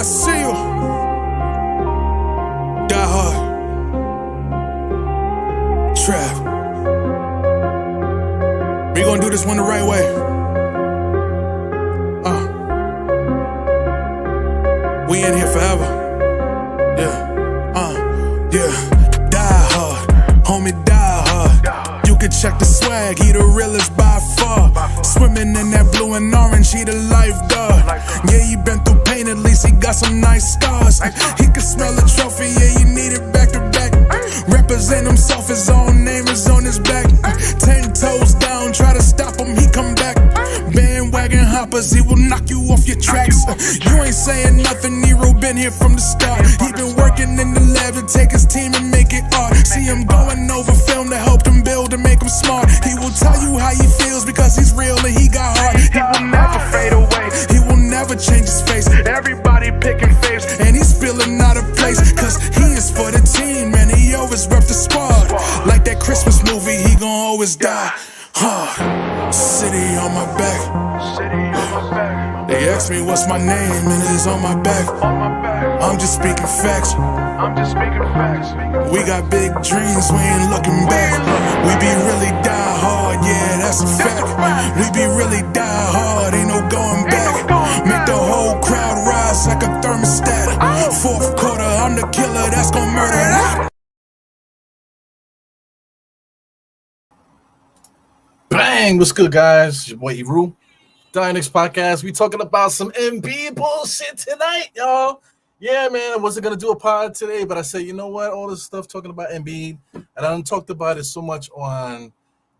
I see you. Die hard. Trap. We gonna do this one the right way. We in here forever. Yeah. Die hard. Homie, die hard. You can check the swag, he the realest by far. Swimming in that blue and orange, he the lifeguard. Yeah, he been through pain, at least he got some nice scars. He can smell a trophy, yeah, you need it back to back. Represent himself, his own name is on his back. 10 toes down, try to stop him, he come back. Bandwagon hoppers, he will knock you off your tracks. You ain't saying nothing, Nero been here from the start. He been working in the lab to take his team and make it art. See him going over film to help him build and make him smart. He will tell you how he feels because he's real and he got heart. He will never fade away, he will never change his face. Everybody picking faves and he's feeling out of place. Cause he is for the team and he always rep the squad. Like that Christmas movie, he gon' always die hard. City on my back. They ask me what's my name and it's on my back. I'm just speaking facts. We got big dreams, we ain't looking back. We be really die hard, yeah, that's a fact. We be really die hard, ain't no going back. Make the whole crowd rise like a thermostat. Fourth quarter, I'm the killer that's gon' murder that. Bang! What's good, guys? It's your boy Eru. Knicks podcast. We talking about some Embiid bullshit tonight, y'all. Yeah, man, I wasn't gonna do a pod today, but I said, you know what? All this stuff talking about Embiid, and I done talked about it so much on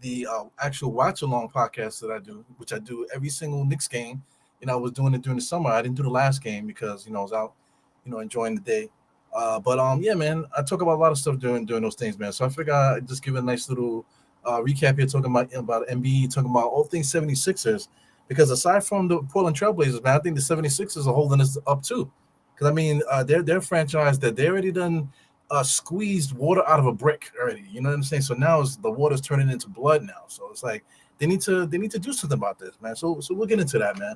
the actual watch-along podcast that I do, which I do every single Knicks game. You know, I was doing it during the summer. I didn't do the last game because I was out, enjoying the day. Yeah, man, I talk about a lot of stuff during those things, man. So I figured I'd just give a nice little recap here, talking about Embiid, talking about all things 76ers. Because aside from the Portland Trailblazers, man, I think the 76ers are holding us up too. Because, I mean, they're a franchise that they already done squeezed water out of a brick already. You know what I'm saying? So now the water's turning into blood now. So it's like they need to do something about this, man. So we'll get into that, man.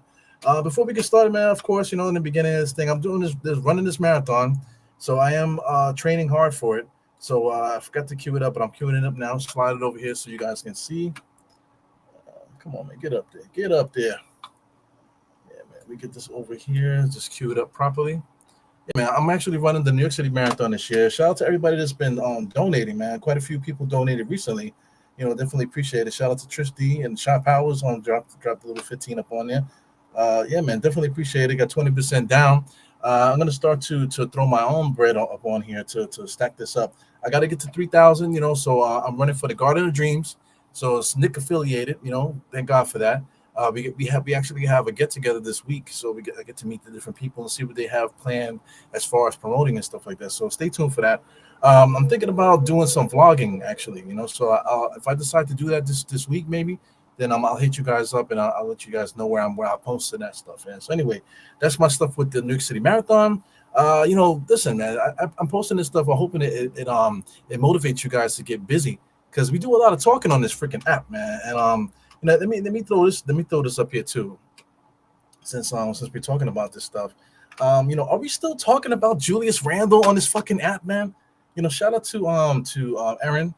Before we get started, man, of course, in the beginning of this thing, I'm doing running this marathon. So I am training hard for it. So I forgot to cue it up, but I'm queuing it up now. Slide it over here so you guys can see. Come on, man. Get up there. Get up there. Yeah, man. We get this over here. Just cue it up properly. Yeah, man. I'm actually running the New York City Marathon this year. Shout out to everybody that's been donating, man. Quite a few people donated recently. Definitely appreciate it. Shout out to Trish D and Shot Powers on dropped a little 15 up on there. Yeah, man. Definitely appreciate it. Got 20% down. I'm gonna start to throw my own bread up on here to stack this up. I got to get to 3,000. So I'm running for the Garden of Dreams. So it's Nick affiliated, thank God for that. We actually have a get together this week, so I get to meet the different people and see what they have planned as far as promoting and stuff like that. So stay tuned for that. I'm thinking about doing some vlogging actually, So if I decide to do that this week, maybe, then I'll hit you guys up and I'll let you guys know where I posted that stuff. And so anyway, that's my stuff with the New York City Marathon. Listen, man, I'm posting this stuff. I'm hoping it motivates you guys to get busy. Because we do a lot of talking on this freaking app, man, and let me throw this up here too, since we're talking about this stuff. Are we still talking about Julius Randle on this fucking app, man? Shout out to Erin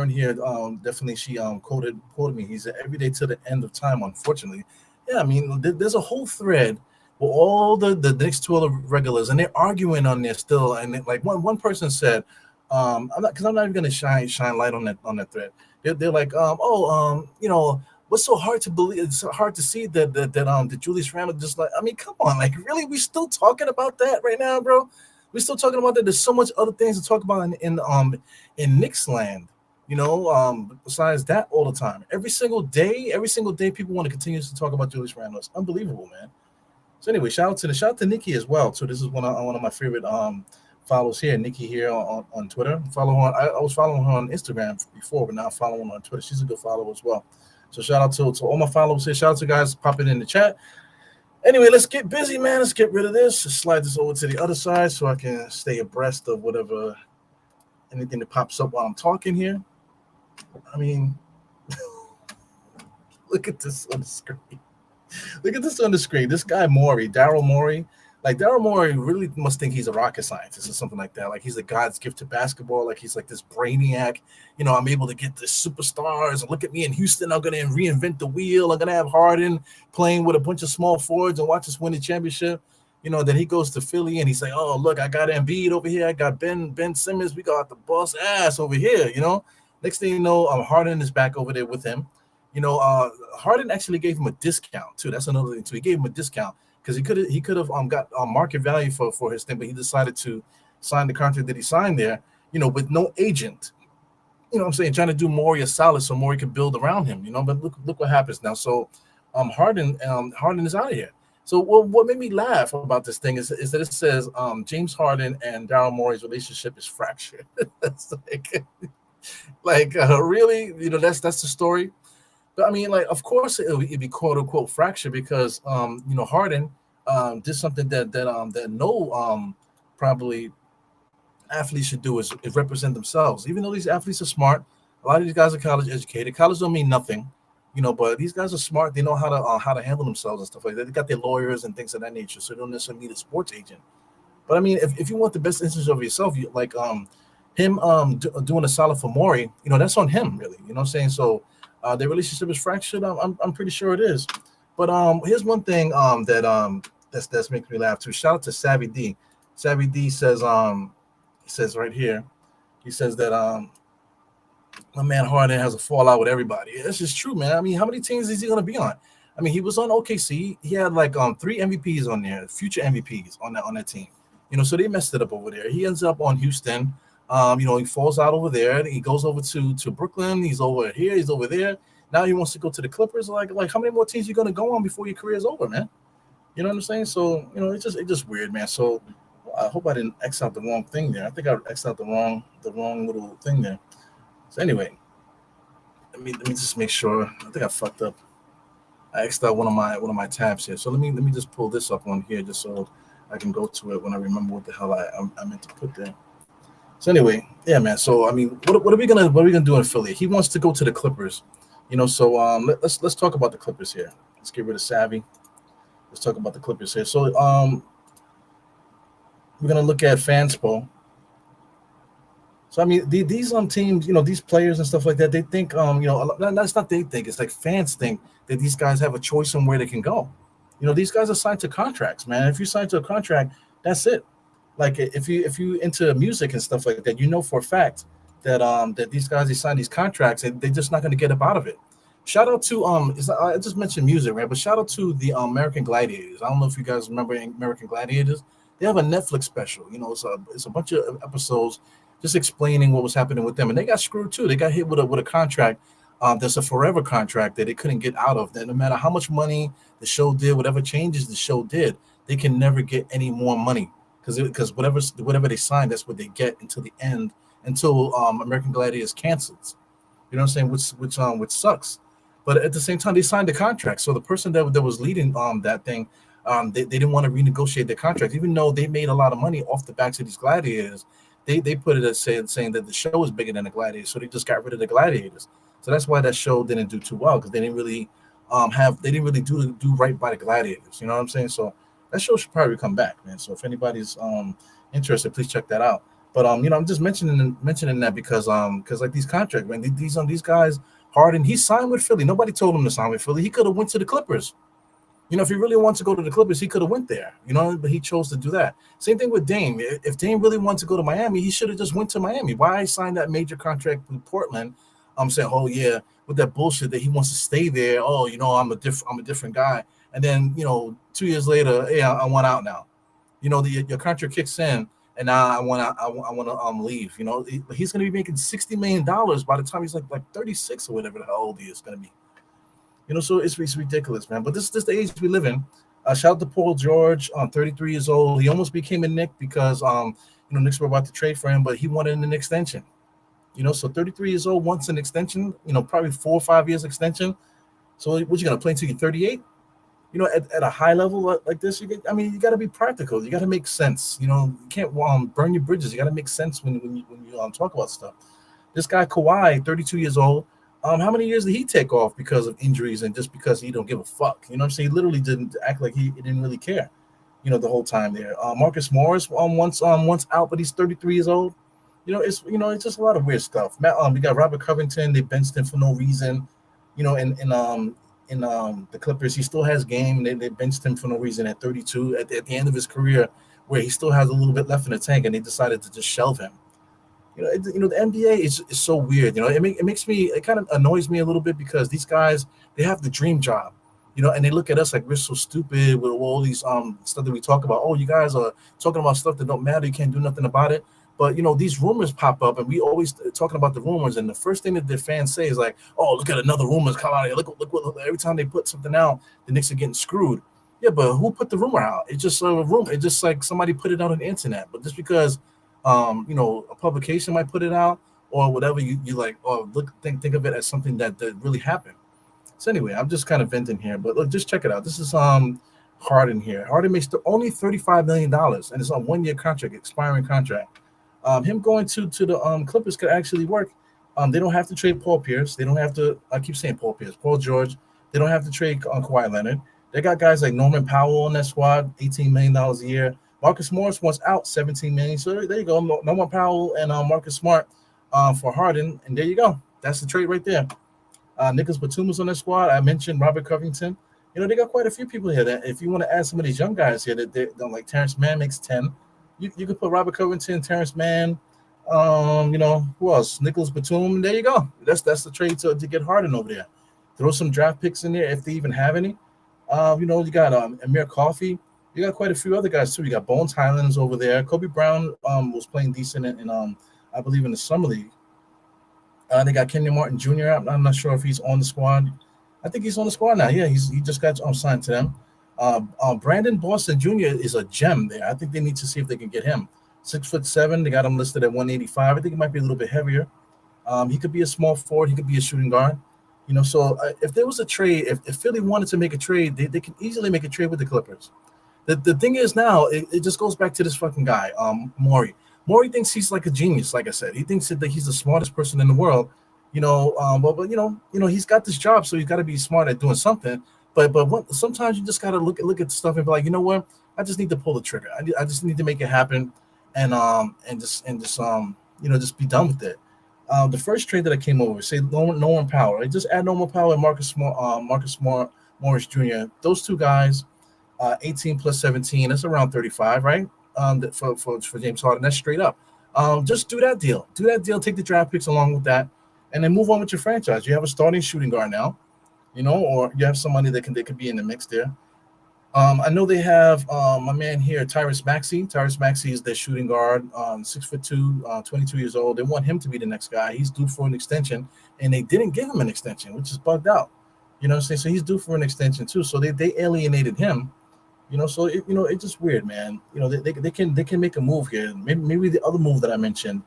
here. Definitely she quoted me. He said every day till the end of time. Unfortunately, yeah. I mean, there's a whole thread with all the Knicks Twitter regulars, and they're arguing on there still. And like one person said. I'm not even gonna shine light on that thread. They're like, what's so hard to believe? It's so hard to see that Julius Randle just like, I mean, come on, like really, we still talking about that right now, bro? We're still talking about that. There's so much other things to talk about in Knicks land, besides that all the time. Every single day, people want to continue to talk about Julius Randle. It's unbelievable, man. So anyway, shout out to Nikki as well. So this is one of my favorite follows here, Nikki here on Twitter. Follow her. I was following her on Instagram before, but now I'm following her on Twitter. She's a good follower as well. So shout out to all my followers here. Shout out to guys popping in the chat. Anyway, let's get busy, man. Let's get rid of this. Let's slide this over to the other side so I can stay abreast of anything that pops up while I'm talking here. I mean, look at this on the screen. Look at this on the screen. This guy Morey, Daryl Morey. like Daryl Morey really must think he's a rocket scientist or something like that. Like he's the God's gift to basketball. Like he's like this brainiac. I'm able to get the superstars. And look at me in Houston. I'm gonna reinvent the wheel. I'm gonna have Harden playing with a bunch of small forwards and watch us win the championship. Then he goes to Philly and he's like, oh look, I got Embiid over here. I got Ben Simmons. We got the boss ass over here. Next thing you know, Harden is back over there with him. Harden actually gave him a discount too. That's another thing too. He gave him a discount because he could have got market value for his thing, but he decided to sign the contract that he signed there, with no agent. What I'm saying, trying to do Morey a solid so Morey could build around him. But look what happens now. So, Harden is out of here. So what made me laugh about this thing is that it says James Harden and Daryl Morey's relationship is fractured. It's really, that's the story. But I mean, like, of course it'd be quote unquote fractured because Harden did something that no probably athletes should do is represent themselves. Even though these athletes are smart, a lot of these guys are college educated. College don't mean nothing, but these guys are smart. They know how to handle themselves and stuff like that. They got their lawyers and things of that nature, so they don't necessarily need a sports agent. But I mean, if you want the best interest of yourself, you like him doing a solid for Morey, that's on him, really. You know what I'm saying? So their relationship is fractured. I'm pretty sure it is. But here's one thing that's making me laugh too. Shout out to Savvy D. Savvy D says he says right here, he says that my man Harden has a fallout with everybody. It's just true, man. I mean, how many teams is he gonna be on? I mean, he was on OKC. He had like 3 MVPs on there, future MVPs on that team. So they messed it up over there. He ends up on Houston. He falls out over there. He goes over to Brooklyn. He's over here. He's over there. Now he wants to go to the Clippers. Like how many more teams you gonna go on before your career is over, man? You know what I'm saying? So it's just weird, man. So I hope I didn't X out the wrong thing there. I think I X out the wrong little thing there. So anyway, let me just make sure. I think I fucked up. I X'd out one of my tabs here. So let me just pull this up on here just so I can go to it when I remember what the hell I meant to put there. So anyway, yeah, man. So I mean, what are we gonna do in Philly? He wants to go to the Clippers, So let's talk about the Clippers here. Let's get rid of Savvy. Let's talk about the Clippers here. So we're gonna look at Fanspo. So I mean, these teams, these players and stuff like that, they think that's not they think. It's like fans think that these guys have a choice on where they can go. These guys are signed to contracts, man. If you sign to a contract, that's it. Like if you into music and stuff like that, for a fact that that these guys, they sign these contracts and they're just not going to get up out of it. Shout out to I just mentioned music, right? But shout out to the American Gladiators. I don't know if you guys remember American Gladiators. They have a Netflix special. It's a bunch of episodes just explaining what was happening with them, and they got screwed too. They got hit with a contract that's a forever contract that they couldn't get out of. That no matter how much money the show did, whatever changes the show did, they can never get any more money. Because whatever they sign, that's what they get until the end, until American Gladiators cancels. You know what I'm saying? Which sucks. But at the same time, they signed the contract. So the person that was leading that thing, they didn't want to renegotiate their contract, even though they made a lot of money off the backs of these gladiators. They put it as saying that the show is bigger than the gladiators, so they just got rid of the gladiators. So that's why that show didn't do too well, because they didn't really do right by the gladiators. You know what I'm saying? So that show should probably come back, man. So if anybody's interested, please check that out. But I'm just mentioning that because like these contracts, man, these guys, Harden, he signed with Philly. Nobody told him to sign with Philly. He could have went to the Clippers. If he really wants to go to the Clippers, he could have went there. But he chose to do that. Same thing with Dame. If Dame really wanted to go to Miami, he should have just went to Miami. Why sign that major contract with Portland? I'm saying, oh yeah, with that bullshit that he wants to stay there. Oh, I'm a different guy. And then 2 years later, hey, I want out now. Your contract kicks in, and now I want to leave. He's going to be making $60 million by the time he's like 36 or whatever the hell old he is going to be. So it's ridiculous, man. But this is the age we live in. Shout out to Paul George, 33 years old. He almost became a Knick because Knicks were about to trade for him, but he wanted an extension. So 33 years old wants an extension. Probably 4 or 5 years extension. So what you gonna play until you're 38? At a high level like this, you got to be practical. You got to make sense. You can't burn your bridges. You got to make sense when you talk about stuff. This guy Kawhi, 32 years old. How many years did he take off because of injuries and just because he don't give a fuck? You know what I'm saying? He literally didn't act like he didn't really care. the whole time there. Marcus Morris once out, but he's 33 years old. It's just a lot of weird stuff. We got Robert Covington. They benched him for no reason. In the Clippers, he still has game. They benched him for no reason at 32 at the end of his career, where he still has a little bit left in the tank, and they decided to just shelve him. The NBA is so weird. It kind of annoys me a little bit because these guys, they have the dream job, and they look at us like we're so stupid with all these stuff that we talk about. Oh, you guys are talking about stuff that don't matter. You can't do nothing about it. But these rumors pop up, and we always talking about the rumors. And the first thing that the fans say is like, "Oh, look at another rumors come out here. Look! Every time they put something out, the Knicks are getting screwed." Yeah, but who put the rumor out? It's just a rumor. It's just like somebody put it out on the internet. But just because a publication might put it out or whatever, you like, or think of it as something that really happened. So anyway, I'm just kind of venting here, but look, just check it out. This is Harden here. Harden makes only $35 million, and it's on 1 year contract, expiring contract. Him going to the Clippers could actually work. They don't have to trade Paul Pierce. They don't have to. I keep saying Paul Pierce, Paul George. They don't have to trade Kawhi Leonard. They got guys like Norman Powell on that squad, $18 million a year. Marcus Morris wants out, $17 million. So there you go, Norman Powell and Marcus Smart for Harden, and there you go. That's the trade right there. Nicholas Batum was on that squad. I mentioned Robert Covington. They got quite a few people here. That if you want to add some of these young guys here, that they don't, like Terrence Mann makes 10. You could put Robert Covington, Terrence Mann. Who else? Nicholas Batum. There you go. That's the trade to get Harden over there. Throw some draft picks in there if they even have any. You got Amir Coffey. You got quite a few other guys too. You got Bones Highlands over there. Kobe Brown was playing decent in I believe in the summer league. They got Kenyon Martin Jr. I'm not sure if he's on the squad. I think he's on the squad now. Yeah, he just got signed to them. Brandon Boston Jr. is a gem there. I think they need to see if they can get him. 6'7". They got him listed at 185. I think he might be a little bit heavier. He could be a small forward. He could be a shooting guard. So if there was a trade, if Philly wanted to make a trade, they can easily make a trade with the Clippers. The thing is now, it just goes back to this fucking guy, Morey. Morey thinks he's like a genius, like I said. He thinks that he's the smartest person in the world. But he's got this job, so he's got to be smart at doing something. But sometimes you just got to look at stuff and be like, you know what? I just need to pull the trigger. I just need to make it happen, and just be done with it. The first trade that I came over, say Norman Powell, right? Just add Norman Powell and Marcus Morris Jr. Those two guys, 18 plus 17, that's around 35, right? For James Harden, that's straight up. Just do that deal. Take the draft picks along with that, and then move on with your franchise. You have a starting shooting guard now, or you have somebody that could be in the mix there. I know they have my man here, Tyrese Maxey. Tyrese Maxey is their shooting guard, 6'2", 22 years old. They want him to be the next guy. He's due for an extension, and they didn't give him an extension, which is bugged out. You know what I'm saying? So he's due for an extension too. So they alienated him. So it's just weird, man. They can make a move here. Maybe the other move that I mentioned,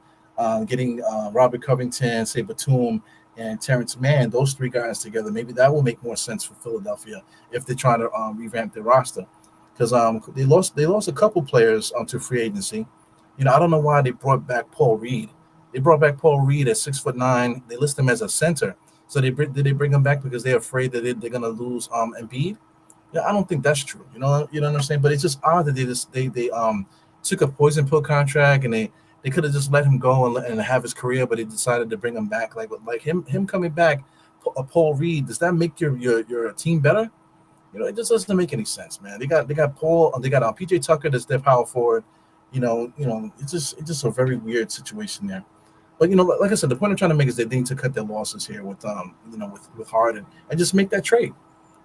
getting Robert Covington, say Batum, and Terrence Mann, those three guys together, maybe that will make more sense for Philadelphia if they're trying to revamp their roster. Because they lost a couple players to free agency. I don't know why they brought back Paul Reed. They brought back Paul Reed at 6'9". They list him as a center. So did they bring him back because they're afraid that they're gonna lose Embiid? Yeah, I don't think that's true. You know what I'm saying? But it's just odd that they took a poison pill contract, and they could have just let him go and have his career, but they decided to bring him back. Like him coming back, Paul Reed, does that make your team better? It just doesn't make any sense, man. They got Paul, they got PJ Tucker that's their power forward. It's just a very weird situation there. But like I said, the point I'm trying to make is they need to cut their losses here with Harden and just make that trade.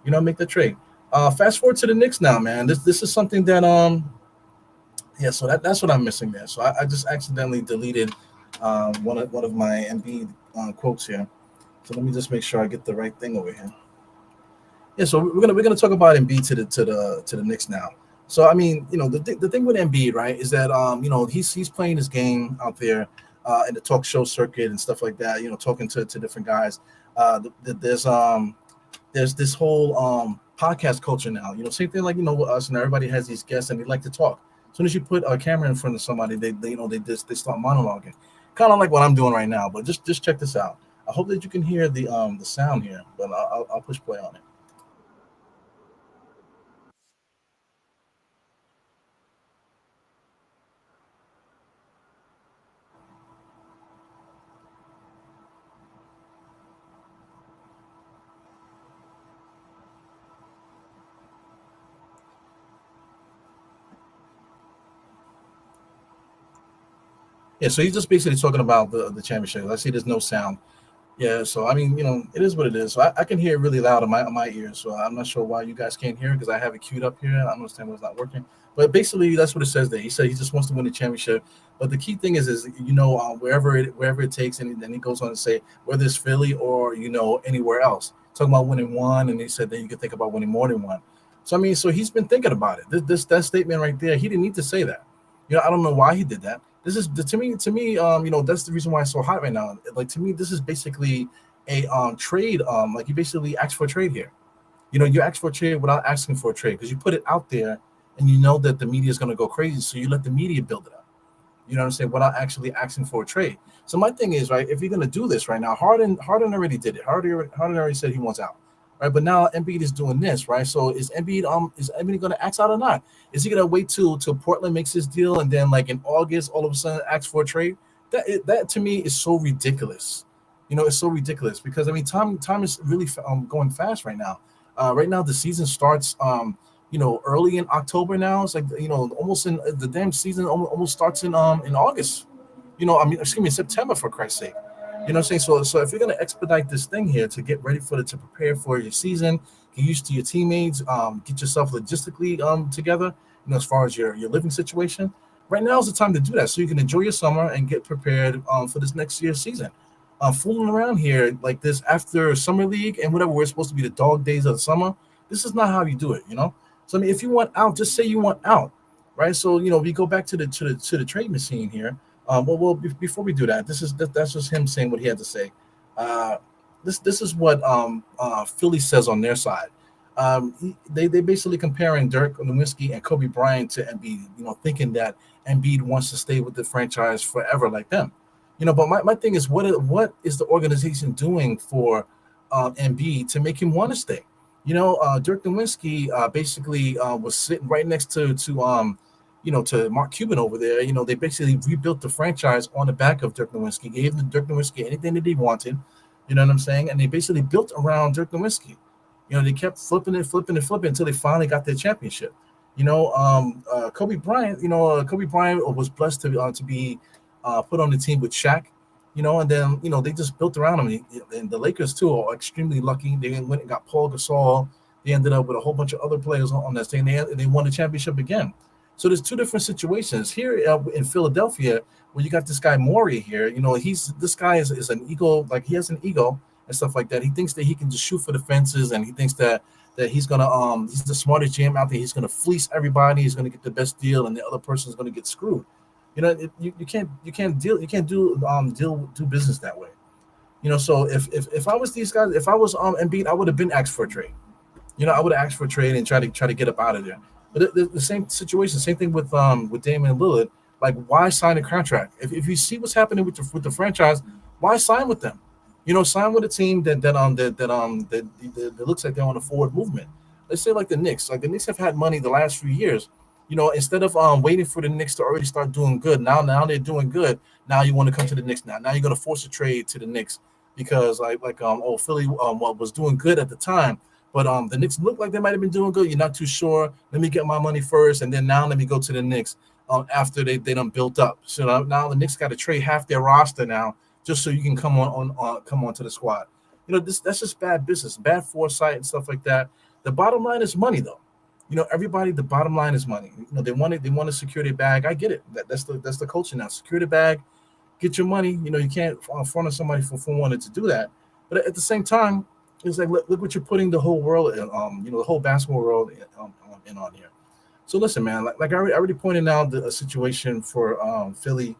Make that trade. Fast forward to the Knicks now, man. This is something that so that's what I'm missing there. So I just accidentally deleted one of my Embiid quotes here. So let me just make sure I get the right thing over here. Yeah, so we're gonna talk about Embiid to the Knicks now. So I mean, the thing with Embiid, right, is that he's playing his game out there in the talk show circuit and stuff like that. Talking to different guys. There's this whole podcast culture now. Same thing like with us, and everybody has these guests and they like to talk. As soon as you put a camera in front of somebody, they start monologuing, kind of like what I'm doing right now. But just check this out. I hope that you can hear the sound here, but I'll push play on it. Yeah, so he's just basically talking about the championship. I see there's no sound. Yeah, so I mean, it is what it is. So I can hear it really loud on my ears. So I'm not sure why you guys can't hear it because I have it queued up here. I don't understand why it's not working. But basically, that's what it says there. He said he just wants to win the championship. But the key thing is wherever it takes, and then he goes on to say whether it's Philly or anywhere else. Talking about winning one, and he said that you could think about winning more than one. So I mean, so he's been thinking about it. This that statement right there, he didn't need to say that. I don't know why he did that. This is to me, that's the reason why it's so hot right now. Like to me, this is basically a trade. Like you basically ask for a trade here. You ask for a trade without asking for a trade because you put it out there and you know that the media is going to go crazy. So you let the media build it up. You know what I'm saying? Without actually asking for a trade. So my thing is, right, if you're gonna do this right now, Harden already did it. Harden already said he wants out. Right, but now Embiid is doing this, right? So is Embiid gonna ask out or not? Is he gonna wait till Portland makes his deal and then like in August all of a sudden ask for a trade? That to me is so ridiculous. It's so ridiculous because I mean time is really going fast right now. Right now the season starts early in October now. It's like almost in the damn season almost starts in August. I mean, excuse me, September for Christ's sake. You know what I'm saying? So if you're gonna expedite this thing here to get ready to prepare for your season, get used to your teammates, get yourself logistically together, as far as your living situation. Right now is the time to do that so you can enjoy your summer and get prepared for this next year's season. Fooling around here like this after summer league and whatever we're supposed to be the dog days of the summer. This is not how you do it. So I mean, if you want out, just say you want out, right? So we go back to the trade machine here. Before we do that, that's just him saying what he had to say. Uh, this is what Philly says on their side. They basically comparing Dirk Nowitzki and Kobe Bryant to Embiid, thinking that Embiid wants to stay with the franchise forever like them. But my thing is, what is the organization doing for Embiid to make him want to stay? Dirk Nowitzki basically was sitting right next to Mark Cuban over there. They basically rebuilt the franchise on the back of Dirk Nowitzki, gave Dirk Nowitzki anything that he wanted. You know what I'm saying? And they basically built around Dirk Nowitzki. They kept flipping and flipping and flipping until they finally got their championship. Kobe Bryant. Kobe Bryant was blessed to be put on the team with Shaq. And then they just built around him. And the Lakers too are extremely lucky. They went and got Paul Gasol. They ended up with a whole bunch of other players on that team. They won the championship again. So there's two different situations here in Philadelphia where you got this guy Morey here. This guy is an ego, like he has an ego and stuff like that. He thinks that he can just shoot for the fences, and he thinks that he's gonna he's the smartest GM out there. He's gonna fleece everybody. He's gonna get the best deal, and the other person is gonna get screwed. You can't do business that way. So if I was these guys, if I was Embiid, I would have been asked for a trade. I would have asked for a trade and try to get up out of there. But the same situation, same thing with Damian Lillard. Like, why sign a contract? If you see what's happening with the franchise, why sign with them? Sign with a team that looks like they're on a forward movement. Let's say like the Knicks. Like the Knicks have had money the last few years. Instead of waiting for the Knicks to already start doing good, now they're doing good. Now you want to come to the Knicks now. Now you're gonna force a trade to the Knicks because Philly was doing good at the time. But the Knicks look like they might have been doing good. You're not too sure. Let me get my money first, and then now let me go to the Knicks after they done built up. So now the Knicks got to trade half their roster now just so you can come on to the squad. That's just bad business, bad foresight and stuff like that. The bottom line is money, though. Everybody. The bottom line is money. They want to secure their bag. I get it. That's the culture now. Secure the bag, get your money. You can't front on somebody for wanting to do that. But at the same time, it's like look what you're putting the whole world, the whole basketball world in on here. So listen, man, like I already pointed out the situation for Philly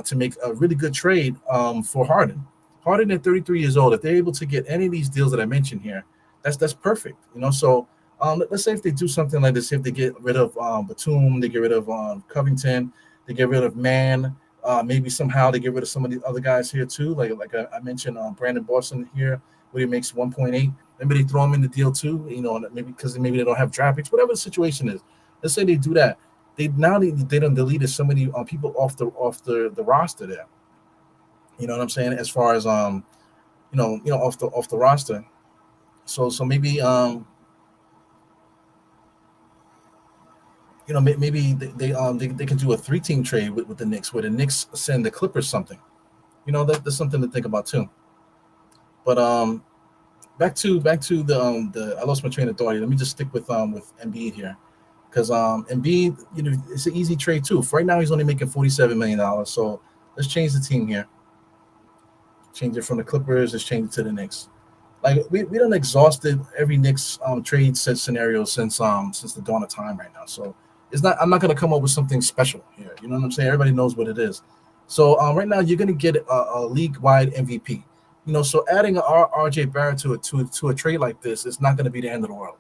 to make a really good trade for Harden. Harden at 33 years old, if they're able to get any of these deals that I mentioned here, that's perfect. So let's say if they do something like this, if they get rid of Batum, they get rid of Covington, they get rid of Mann. Maybe somehow they get rid of some of the other guys here too, like I mentioned, Brandon Boston here, where he makes 1.8. Maybe they throw him in the deal too, maybe because maybe they don't have draft picks, whatever the situation is. Let's say they do that. They done deleted so many people off the roster there. You know what I'm saying? As far as off the roster. So maybe Maybe they can do a three-team trade with the Knicks, where the Knicks send the Clippers something. That's something to think about too. But back to the I lost my train of thought here. Let me just stick with Embiid here, because Embiid, it's an easy trade too. For right now, he's only making $47 million. So let's change the team here. Change it from the Clippers. Let's change it to the Knicks. Like we done exhausted every Knicks trade set scenario since the dawn of time right now. So it's not, I'm not gonna come up with something special here. You know what I'm saying? Everybody knows what it is. So right now you're gonna get a league wide MVP. So adding RJ Barrett to a trade like this is not gonna be the end of the world.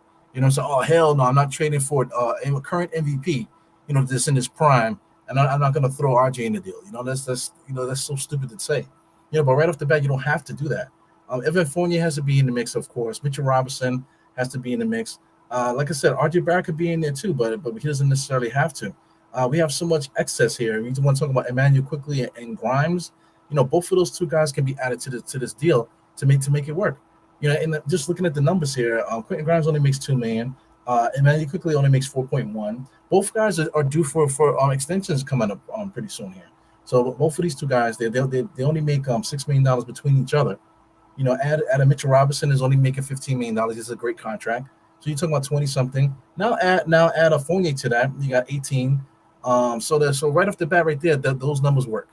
So oh hell no, I'm not trading for a current MVP. This in his prime, and I'm not gonna throw RJ in the deal. That's so stupid to say. But right off the bat, you don't have to do that. Evan Fournier has to be in the mix, of course. Mitchell Robinson has to be in the mix. Like I said, RJ Barrett could be in there too, but he doesn't necessarily have to. We have so much excess here. We want to talk about Emmanuel quickly and Grimes. Both of those two guys can be added to this deal to make it work. And just looking at the numbers here, Quentin Grimes only makes $2 million. Emmanuel quickly only makes 4.1. Both guys are due for extensions coming up pretty soon here. So both of these two guys, they only make $6 million between each other. Add a Mitchell Robinson is only making $15 million. It's a great contract. So you're talking about 20 something. Now add a Fournier to that. You got 18. So right off the bat, right there, those numbers work.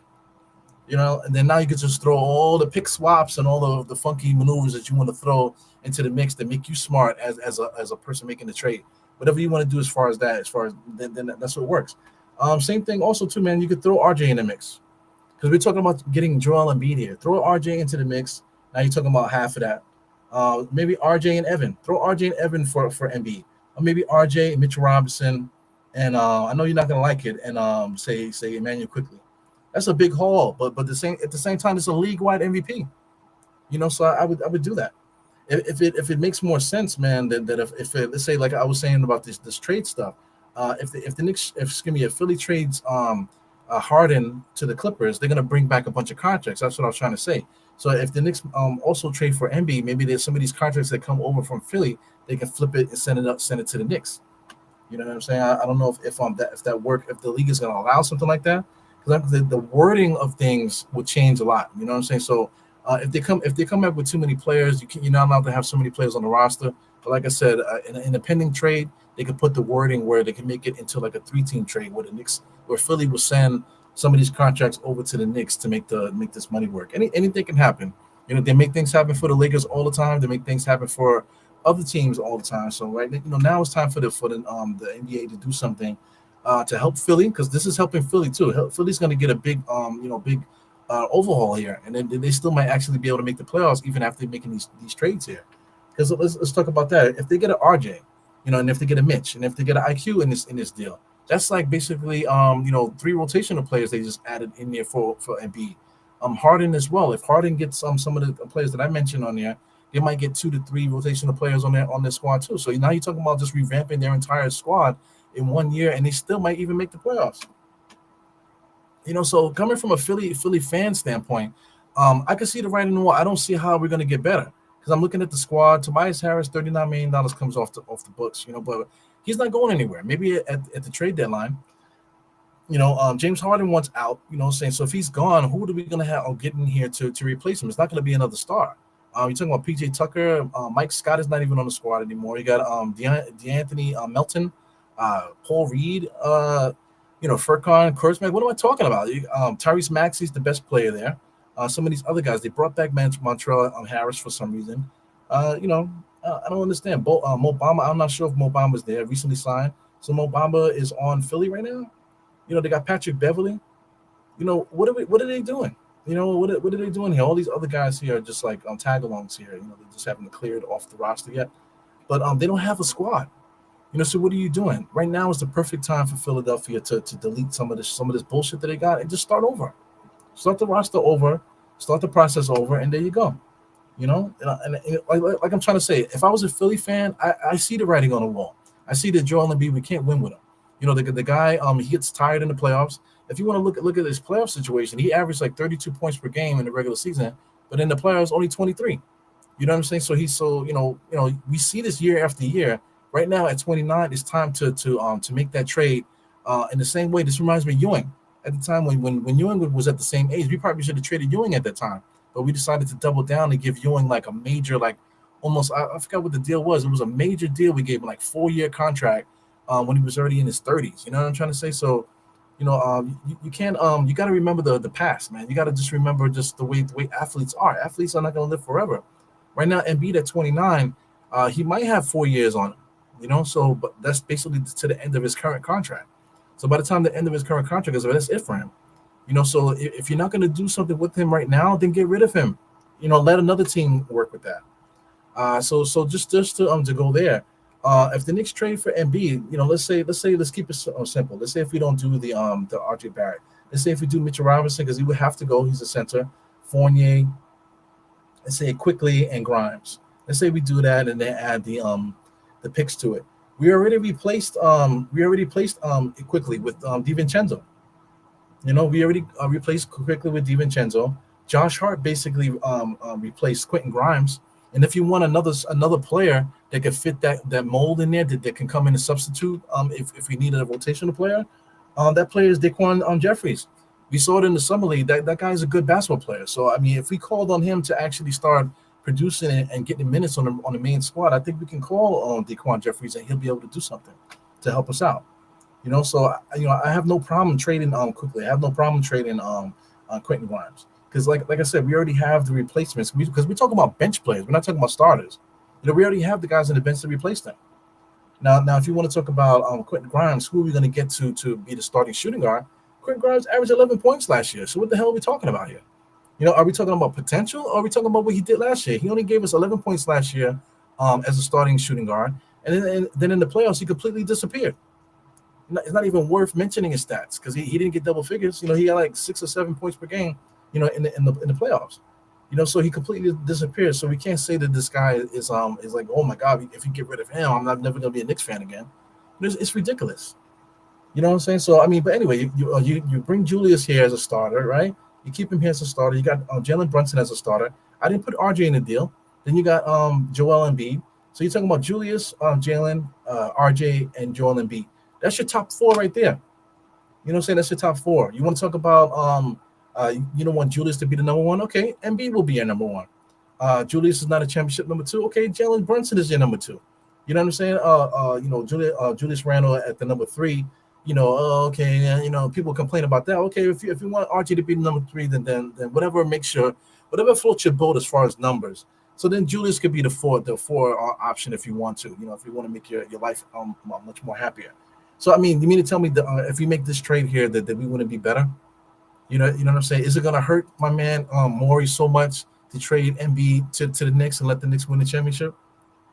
And then now you can just throw all the pick swaps and all the funky maneuvers that you want to throw into the mix to make you smart as a person making the trade. Whatever you want to do as far as then that's what works. Same thing also too, man. You could throw RJ in the mix, because we're talking about getting Joel Embiid here. Throw RJ into the mix. Now you're talking about half of that. Maybe RJ and Evan. Throw RJ and Evan for Embiid. Or maybe RJ and Mitchell Robinson. And I know you're not gonna like it. And say Emmanuel quickly. That's a big haul, but at the same time, it's a league wide MVP. So I would do that. If it makes more sense, man, that if let's say, like I was saying about this trade stuff, if the Knicks, if Philly trades Harden to the Clippers, they're gonna bring back a bunch of contracts. That's what I was trying to say. So if the Knicks also trade for Embiid, maybe there's some of these contracts that come over from Philly, they can flip it and send it to the Knicks. You know what I'm saying? I don't know if the league is gonna allow something like that, because the wording of things would change a lot. You know what I'm saying? So if they come up with too many players, you're not allowed to have so many players on the roster. But like I said, in a pending trade, they could put the wording where they can make it into like a 3-team trade where the Knicks, where Philly will send some of these contracts over to the Knicks to make this money work. Anything can happen. They make things happen for the Lakers all the time. They make things happen for other teams all the time. So now it's time for the NBA to do something to help Philly, because this is helping Philly too. Philly's going to get a big overhaul here, and then they still might actually be able to make the playoffs even after making these trades here. Because let's talk about that. If they get an RJ, and if they get a Mitch, and if they get an IQ in this deal, that's like basically 3 rotational players they just added in there for Embiid. Harden as well. If Harden gets some of the players that I mentioned on there, they might get 2 to 3 rotational players on their squad too. So now you're talking about just revamping their entire squad in 1 year, and they still might even make the playoffs. So coming from a Philly fan standpoint, I can see the writing on the wall. I don't see how we're going to get better, because I'm looking at the squad. Tobias Harris, $39 million comes off the books, but he's not going anywhere. Maybe at the trade deadline. James Harden wants out. Saying, so if he's gone, who are we going to have get in here to replace him? It's not going to be another star. You're talking about PJ Tucker. Mike Scott is not even on the squad anymore. You got DeAnthony Melton, Paul Reed, Furkan, Kurzman. What am I talking about? Tyrese Maxey's the best player there. Some of these other guys, they brought back Montreal Harris for some reason. I don't understand. Mo Bamba, I'm not sure if Mo Bamba's there. Recently signed. So Mo Bamba is on Philly right now. They got Patrick Beverly. What are they doing? What are they doing here? All these other guys here are just like tag-alongs here. They just haven't cleared off the roster yet. But they don't have a squad. So what are you doing? Right now is the perfect time for Philadelphia to delete some of this bullshit that they got and just start over. Start the roster over, start the process over, and there you go. And like I'm trying to say, if I was a Philly fan, I see the writing on the wall. I see that Joel Embiid, we can't win with him. The guy, he gets tired in the playoffs. If you want to look at his playoff situation, he averaged like 32 points per game in the regular season, but in the playoffs only 23. You know what I'm saying? So we see this year after year. right now at 29, it's time to make that trade. In the same way, this reminds me of Ewing. At the time when Ewing was at the same age, we probably should have traded Ewing at that time, but we decided to double down and give Ewing like a major, like almost I forgot what the deal was. It was a major deal. We gave him like 4-year contract when he was already in his 30s. You know what I'm trying to say? So, you can't you got to remember the past, man. You got to just remember just the way athletes are. Athletes are not going to live forever. Right now, Embiid at 29, he might have 4 years on him. So but that's basically to the end of his current contract. So by the time the end of his current contract is over, that's it for him. So if you're not going to do something with him right now, then get rid of him. Let another team work with that. So just to go there, if the Knicks trade for Embiid, let's keep it simple. Let's say if we don't do the RJ Barrett, let's say if we do Mitchell Robinson because he would have to go. He's a center. Fournier, let's say quickly and Grimes. Let's say we do that and then add the picks to it. We already replaced it quickly with DiVincenzo. We already replaced quickly with DiVincenzo. Josh Hart basically replaced Quentin Grimes. And if you want another player that could fit that mold in there, that can come in and substitute, if we needed a rotational player, that player is Daquan Jeffries. We saw it in the summer league. That guy is a good basketball player. So I mean, if we called on him to actually start producing and getting minutes on the main squad, I think we can call on Daquan Jeffries and he'll be able to do something to help us out. So I have no problem trading quickly. I have no problem trading Quentin Grimes. Because like I said, we already have the replacements. Because we're talking about bench players. We're not talking about starters. We already have the guys on the bench to replace them. Now, if you want to talk about Quentin Grimes, who are we going to get to be the starting shooting guard? Quentin Grimes averaged 11 points last year. So what the hell are we talking about here? Are we talking about potential or are we talking about what he did last year? He only gave us 11 points last year as a starting shooting guard. And then in the playoffs, he completely disappeared. It's not even worth mentioning his stats because he didn't get double figures. He got like 6 or 7 points per game, in the playoffs. So he completely disappeared. So we can't say that this guy is like, oh my God, if you get rid of him, I'm never gonna be a Knicks fan again. It's ridiculous. You know what I'm saying? So I mean, but anyway, you bring Julius here as a starter, right? You keep him here as a starter. You got Jalen Brunson as a starter. I didn't put RJ in the deal. Then you got Joel Embiid. So you're talking about Julius, Jalen, RJ, and Joel Embiid. That's your top 4 right there. You know what I'm saying? That's your top 4. You want to talk about you don't want Julius to be the number 1? Okay, Embiid will be your number 1. Julius is not a championship number 2. Okay, Jalen Brunson is your number 2. You know what I'm saying? Julius Randle at the number 3. People complain about that. Okay, if you want RJ to be the number 3, then whatever whatever floats your boat as far as numbers. So then Julius could be the 4 option if you want to. If you want to make your life much more happier. So I mean, you mean to tell me that if we make this trade here that we wouldn't be better? You know what I'm saying? Is it gonna hurt my man Morey so much to trade Embiid to the Knicks and let the Knicks win the championship?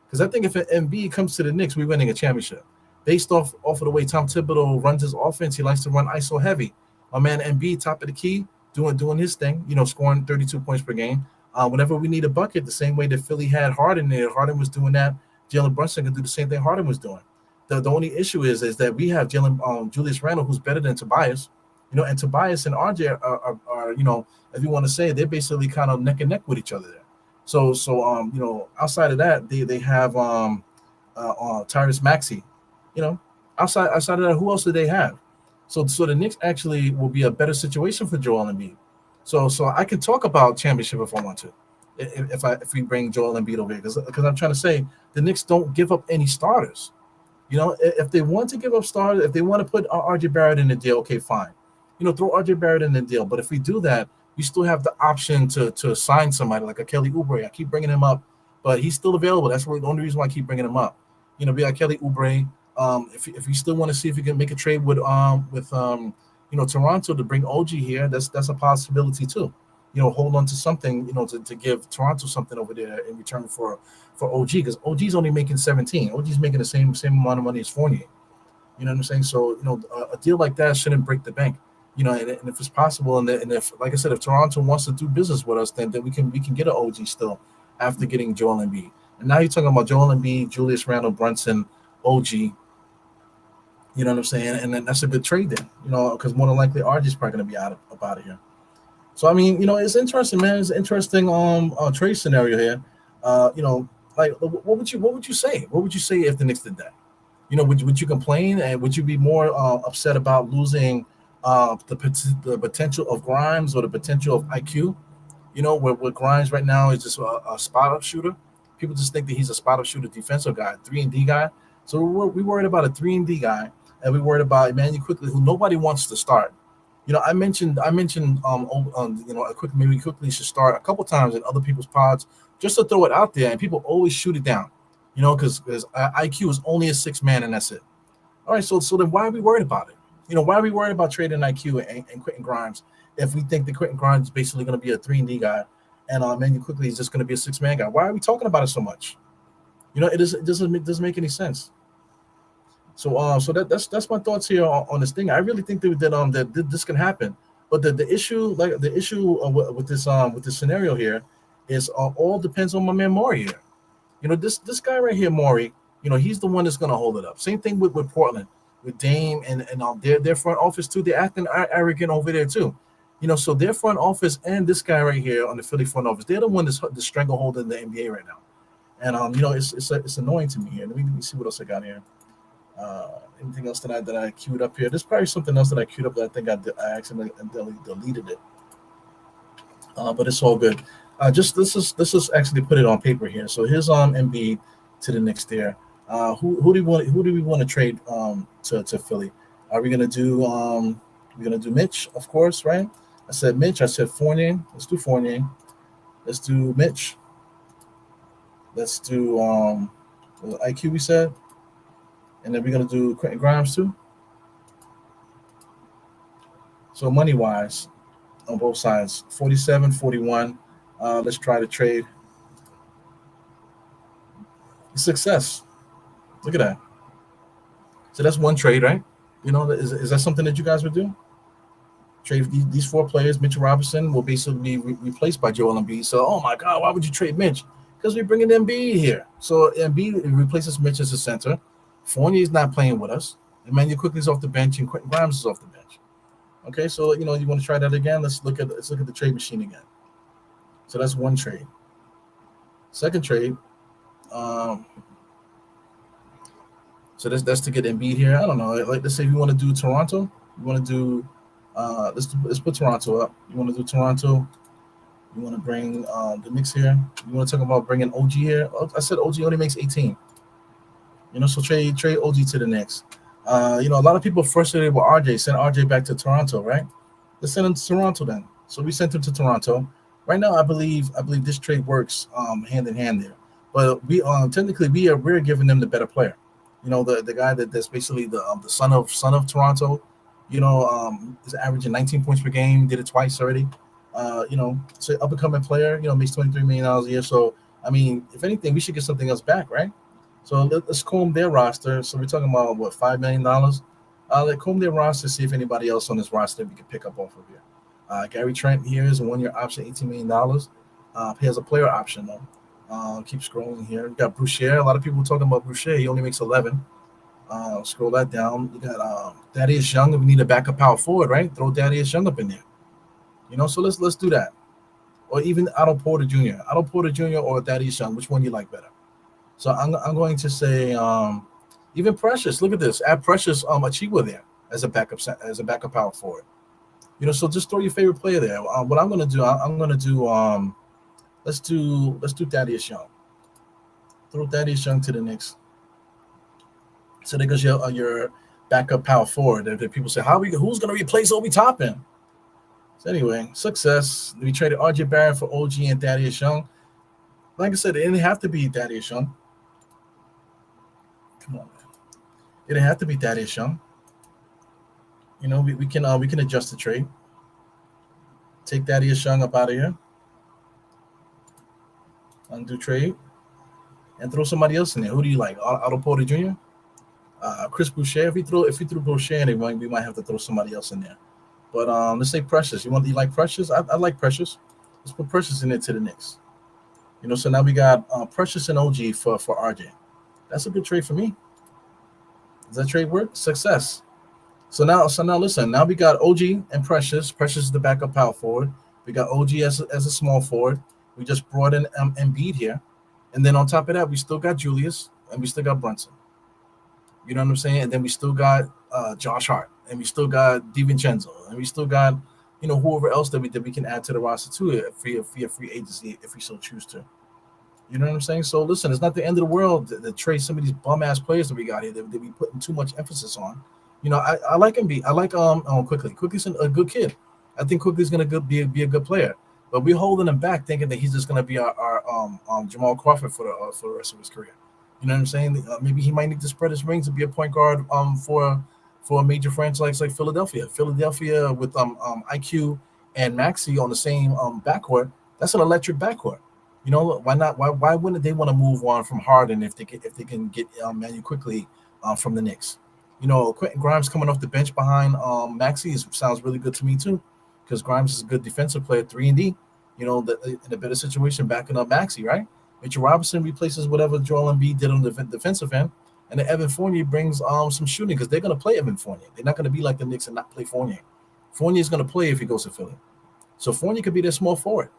Because I think if Embiid comes to the Knicks, we're winning a championship. Based off of the way Tom Thibodeau runs his offense, he likes to run ISO heavy. My man Embiid, top of the key, doing his thing, scoring 32 points per game. Whenever we need a bucket, the same way that Philly had Harden there, Harden was doing that. Jalen Brunson can do the same thing Harden was doing. The only issue is that we have Julius Randle, who's better than Tobias. And Tobias and RJ are if you want to say, they're basically kind of neck and neck with each other there. So outside of that, they have Tyrese Maxey. Outside of that, who else do they have? So the Knicks actually will be a better situation for Joel Embiid. So I can talk about championship if I want to, if we bring Joel Embiid over here, because I'm trying to say the Knicks don't give up any starters. If they want to give up starters, if they want to put RJ Barrett in the deal, okay, fine. Throw RJ Barrett in the deal. But if we do that, you still have the option to sign somebody like a Kelly Oubre. I keep bringing him up, but he's still available. That's the only reason why I keep bringing him up. Be like Kelly Oubre. If you still want to see if you can make a trade with Toronto to bring OG here, that's a possibility too. Hold on to something, to give Toronto something over there in return for OG, because OG's only making 17. OG's making the same amount of money as Fournier. You know what I'm saying? So a deal like that shouldn't break the bank. And if it's possible, and if, like I said, if Toronto wants to do business with us, then we can get an OG still after getting Joel Embiid. And now you're talking about Joel Embiid, Julius Randle, Brunson, OG. You know what I'm saying? And then that's a good trade then. Because more than likely RJ's probably going to be out of here. So I mean, it's interesting, man. It's an interesting trade scenario here. like what would you say? What would you say if the Knicks did that? Would you complain, and would you be more upset about losing the potential of Grimes or the potential of IQ? Where Grimes right now is just a spot up shooter. People just think that he's a spot up shooter, defensive guy, 3 and D guy. So we worried about a 3 and D guy, and we worried about Emmanuel quickly, who nobody wants to start. Quickly should start a couple times in other people's pods just to throw it out there, and people always shoot it down. Because IQ is only a 6 man, and that's it. All right, so then why are we worried about it? Why are we worried about trading IQ and Quentin Grimes if we think that Quentin Grimes is basically going to be a 3 and D guy, and Emmanuel quickly is just going to be a 6 man guy? Why are we talking about it so much? It doesn't make any sense. So that's my thoughts here on this thing. I really think that this can happen, but the issue with this scenario here is all depends on my man Morey here. This guy right here, Morey. He's the one that's going to hold it up. Same thing with Portland, with Dame and their front office too. They're acting arrogant over there too. So their front office and this guy right here on the Philly front office, they're the one that's the stranglehold in the NBA right now. And it's annoying to me here. Let me see what else I got here. Anything else that I queued up here? There's probably something else that I queued up that I think I accidentally deleted it. But it's all good. Let's just actually put it on paper here. So here's Embiid to the Knicks there. Who do we want to trade to Philly? Are we gonna do we're gonna do Mitch, of course, right? I said Mitch. I said Fournier. Let's do Fournier. Let's do Mitch. Let's do IQ. We said, and then we're gonna do Quentin Grimes too. So money wise, on both sides, 47, 41. Let's try to trade. Success. Look at that. So that's one trade, right? Is that something that you guys would do? Trade these 4 players. Mitchell Robinson will basically be replaced by Joel Embiid. So, oh my God, why would you trade Mitch? Because we're bringing Embiid here. So Embiid replaces Mitch as a center. Fournier is not playing with us. Emmanuel quickly is off the bench, and Quentin Grimes is off the bench. Okay, so you want to try that again? Let's look at the trade machine again. So that's one trade. Second trade. So that's to get Embiid here. I don't know. Like, let's say if you want to do Toronto, you want to do let's put Toronto up. You want to do Toronto. You want to bring the Knicks here. You want to talk about bringing OG here. I said OG only makes 18. So trade OG to the Knicks. A lot of people frustrated with RJ. Send RJ back to Toronto, right? Let's send him to Toronto then. So we sent him to Toronto. Right now, I believe this trade works hand in hand there. But we technically we're giving them the better player. The guy that's basically the son of Toronto. Is averaging 19 points per game. Did it twice already. It's an up and coming player. Makes $23 million a year. So I mean, if anything, we should get something else back, right? So let's comb their roster. So we're talking about what, $5 million. Let's comb their roster, see if anybody else on this roster we can pick up off of here. Gary Trent here is a 1-year option, $18 million. He has a player option though. Keep scrolling here. We got Boucher. A lot of people talking about Boucher. He only makes 11. Scroll that down. You got Thaddeus Young. If we need a backup power forward, right? Throw Thaddeus Young up in there. So let's do that. Or even Otto Porter Jr. or Thaddeus Young. Which one you like better? So I'm going to say even Precious. Look at this. Add Precious Achigua there as a backup power forward. So just throw your favorite player there. What I'm gonna do, let's do Thaddeus Young. Throw Thaddeus Young to the Knicks. So there goes your backup power forward. That people say, who's gonna replace Obi Toppin? So anyway, success. We traded RJ Barrett for OG and Thaddeus Young. Like I said, it didn't have to be Thaddeus Young. Come on, man. It didn't have to be Thaddeus Young. We can adjust the trade. Take Thaddeus Young up out of here. Undo trade. And throw somebody else in there. Who do you like? Otto Porter Jr.? Chris Boucher. If we threw Boucher in there, we might have to throw somebody else in there. But let's say Precious. You like Precious? I like Precious. Let's put Precious in there to the Knicks. So now we got Precious and OG for RJ. That's a good trade for me. Does that trade work? Success. So now listen. Now we got OG and Precious. Precious is the backup power forward. We got OG as a small forward. We just brought in Embiid here. And then on top of that, we still got Julius and we still got Brunson. You know what I'm saying? And then we still got Josh Hart, and we still got DiVincenzo, and we still got whoever else that we can add to the roster too via free agency if we so choose to. You know what I'm saying? So listen, it's not the end of the world to trade some of these bum ass players that we got here that we putting too much emphasis on. I like Embiid. I like Quickly. Quickly's a good kid. I think Quickly's gonna be a good player. But we're holding him back, thinking that he's just gonna be our Jamal Crawford for the rest of his career. You know what I'm saying? Maybe he might need to spread his wings to be a point guard for a major franchise like Philadelphia. Philadelphia with IQ and Maxey on the same backcourt. That's an electric backcourt. Why not? Why wouldn't they want to move on from Harden if they can get Manu Quickly from the Knicks? Quentin Grimes coming off the bench behind Maxey sounds really good to me too, because Grimes is a good defensive player, 3-and-D. In a better situation backing up Maxey, right? Mitchell Robinson replaces whatever Joel Embiid did on the defensive end, and then Evan Fournier brings some shooting because they're going to play Evan Fournier. They're not going to be like the Knicks and not play Fournier. Fournier is going to play if he goes to Philly, so Fournier could be their small forward.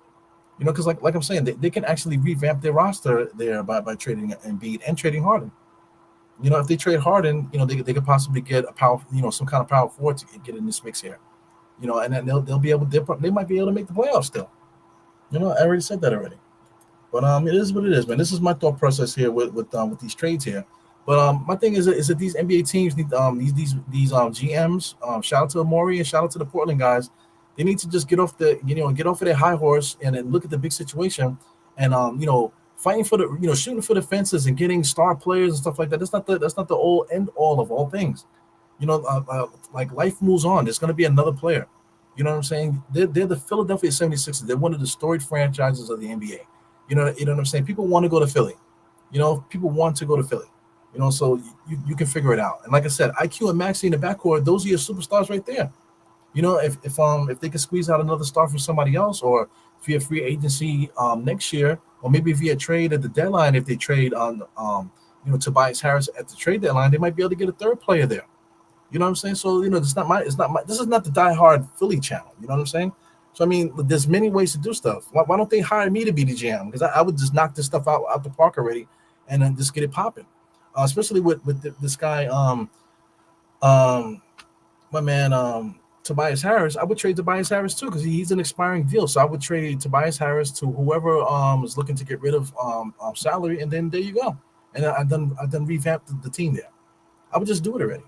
Because like I'm saying, they can actually revamp their roster there by trading Embiid and trading Harden. If they trade Harden, they could possibly get a power, some kind of power forward to get in this mix here. And then they'll be able, they might be able to make the playoffs still. I already said that already. But it is what it is, man. This is my thought process here with these trades here. But my thing is that these NBA teams need these GMs. Shout out to Morey and shout out to the Portland guys. They need to just get off of their high horse and then look at the big situation and fighting for the shooting for the fences and getting star players and stuff like that. That's not the all end all of all things. Like life moves on. There's going to be another player. You know what I'm saying? They're the Philadelphia 76ers. They're one of the storied franchises of the NBA. You know what I'm saying? People want to go to Philly. People want to go to Philly. So you can figure it out. And like I said, IQ and Maxey in the backcourt, those are your superstars right there. If they could squeeze out another star from somebody else, or via free agency next year, or maybe via trade at the deadline, if they trade on Tobias Harris at the trade deadline, they might be able to get a third player there. You know what I'm saying? So this is not the diehard Philly channel. You know what I'm saying? So I mean, there's many ways to do stuff. Why don't they hire me to be the GM? Because I would just knock this stuff out the park already, and then just get it popping. Especially with this guy, my man, Tobias Harris. I would trade Tobias Harris too because he's an expiring deal. So I would trade Tobias Harris to whoever is looking to get rid of salary, and then there you go. And I done revamped the team there. I would just do it already.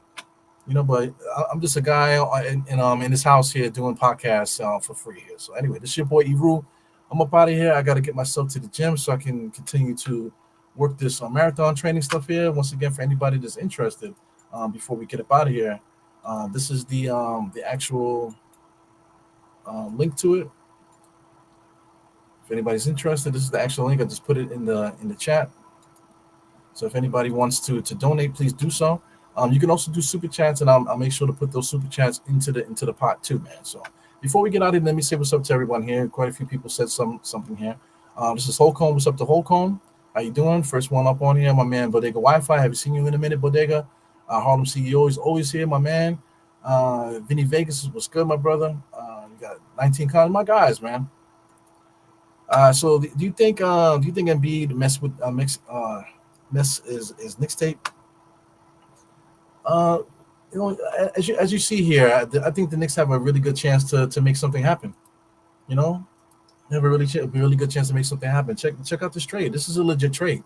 But I'm just a guy in this house here doing podcasts for free here. So anyway, this is your boy Eru. I'm up out of here. I got to get myself to the gym so I can continue to work this marathon training stuff here. Once again, for anybody that's interested, before we get up out of here, this is the actual link to it. If anybody's interested, this is the actual link. I just put it in the chat. So if anybody wants to donate, please do so. You can also do super chats, and I'll make sure to put those super chats into the pot too, man. So before we get out of here, let me say what's up to everyone here. Quite a few people said something here. This is Holcomb. What's up to Holcomb? How you doing? First one up on here, my man Bodega Wi-Fi. Haven't seen you in a minute, Bodega. Harlem CEO is always here, my man. Vinny Vegas, what's good, my brother? You got 19 comments, my guys, man. So do you think Embiid mess is Knicks tape? As you see here, I think the Knicks have a really good chance to make something happen. They have a really good chance to make something happen. Check out this trade. This is a legit trade.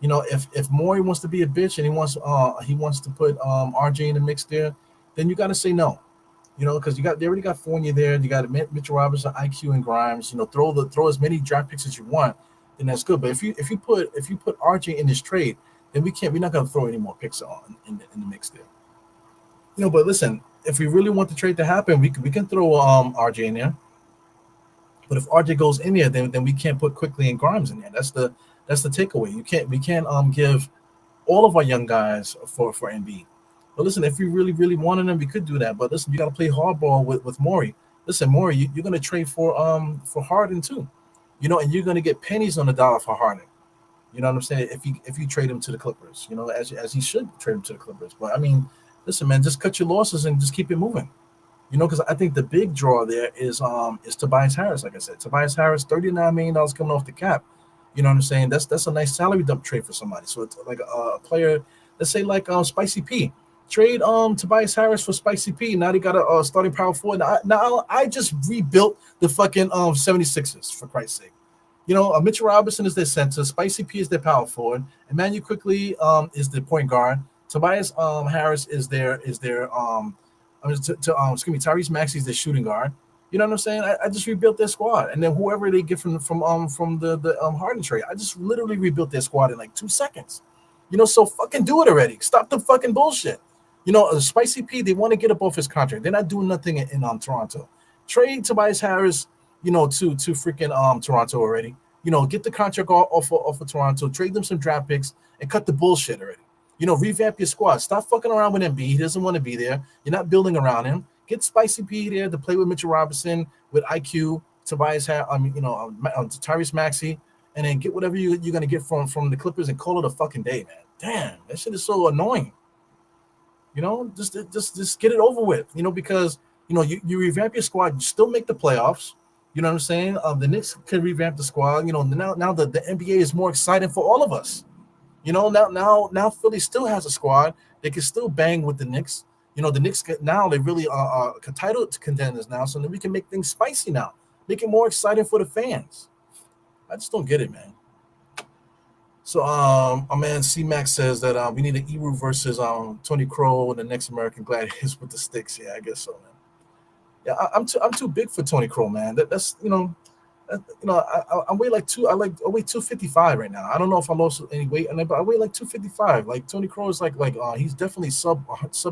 If Morey wants to be a bitch and he wants to put RJ in the mix there, then you got to say no. Because they already got Fournier there. You got Mitchell Robinson, IQ, and Grimes. Throw as many draft picks as you want, then that's good. But if you put RJ in this trade, then we're not going to throw any more picks on in the mix there. But listen, if we really want the trade to happen, we can throw RJ in there. But if RJ goes in there, then we can't put Quickly and Grimes in there. That's the takeaway. We can't give all of our young guys for Embiid. But listen, if we really wanted them, we could do that. But listen, you got to play hardball with Morey. Listen, Morey, you're going to trade for Harden too, and you're going to get pennies on the dollar for Harden. You know what I'm saying? If you trade him to the Clippers, as he should trade him to the Clippers. But I mean, listen, man, just cut your losses and just keep it moving. Because I think the big draw there is Tobias Harris. Like I said, Tobias Harris, $39 million coming off the cap. You know what I'm saying? That's a nice salary dump trade for somebody. So it's like a player, let's say like Spicy P. Trade Tobias Harris for Spicy P. Now they got a starting power forward. Now I just rebuilt the fucking 76ers, for Christ's sake. Mitchell Robinson is their center, Spicy P is their power forward, Emmanuel quickly is the point guard. Tobias Harris excuse me, Tyrese Maxey is their shooting guard. You know what I'm saying? I just rebuilt their squad, and then whoever they get from the Harden trade, I just literally rebuilt their squad in like 2 seconds. So fucking do it already. Stop the fucking bullshit. Spicy P, they want to get up off his contract. They're not doing nothing in Toronto. Trade Tobias Harris, to freaking Toronto already. Get the contract off of Toronto. Trade them some draft picks and cut the bullshit already. Revamp your squad. Stop fucking around with Embiid. He doesn't want to be there. You're not building around him. Get Spicy P there to play with Mitchell Robinson, with IQ, Tyrese Maxey, and then get whatever you're gonna get from the Clippers and call it a fucking day, man. Damn, that shit is so annoying. Just get it over with. Because you revamp your squad, you still make the playoffs. You know what I'm saying? The Knicks can revamp the squad. Now the NBA is more exciting for all of us. Now Philly still has a squad. They can still bang with the Knicks. The Knicks now they really are title contenders now, so then we can make things spicy now, make it more exciting for the fans. I just don't get it, man. So our man C Max says that we need an Eru versus Tony Crow and the next American Gladiators with the sticks. Yeah, I guess so, man. Yeah, I'm too big for Tony Crow, man. I weigh like I weigh 255 right now. I don't know if I lost any weight, but I weigh like 255. Like Tony Crow is like he's definitely sub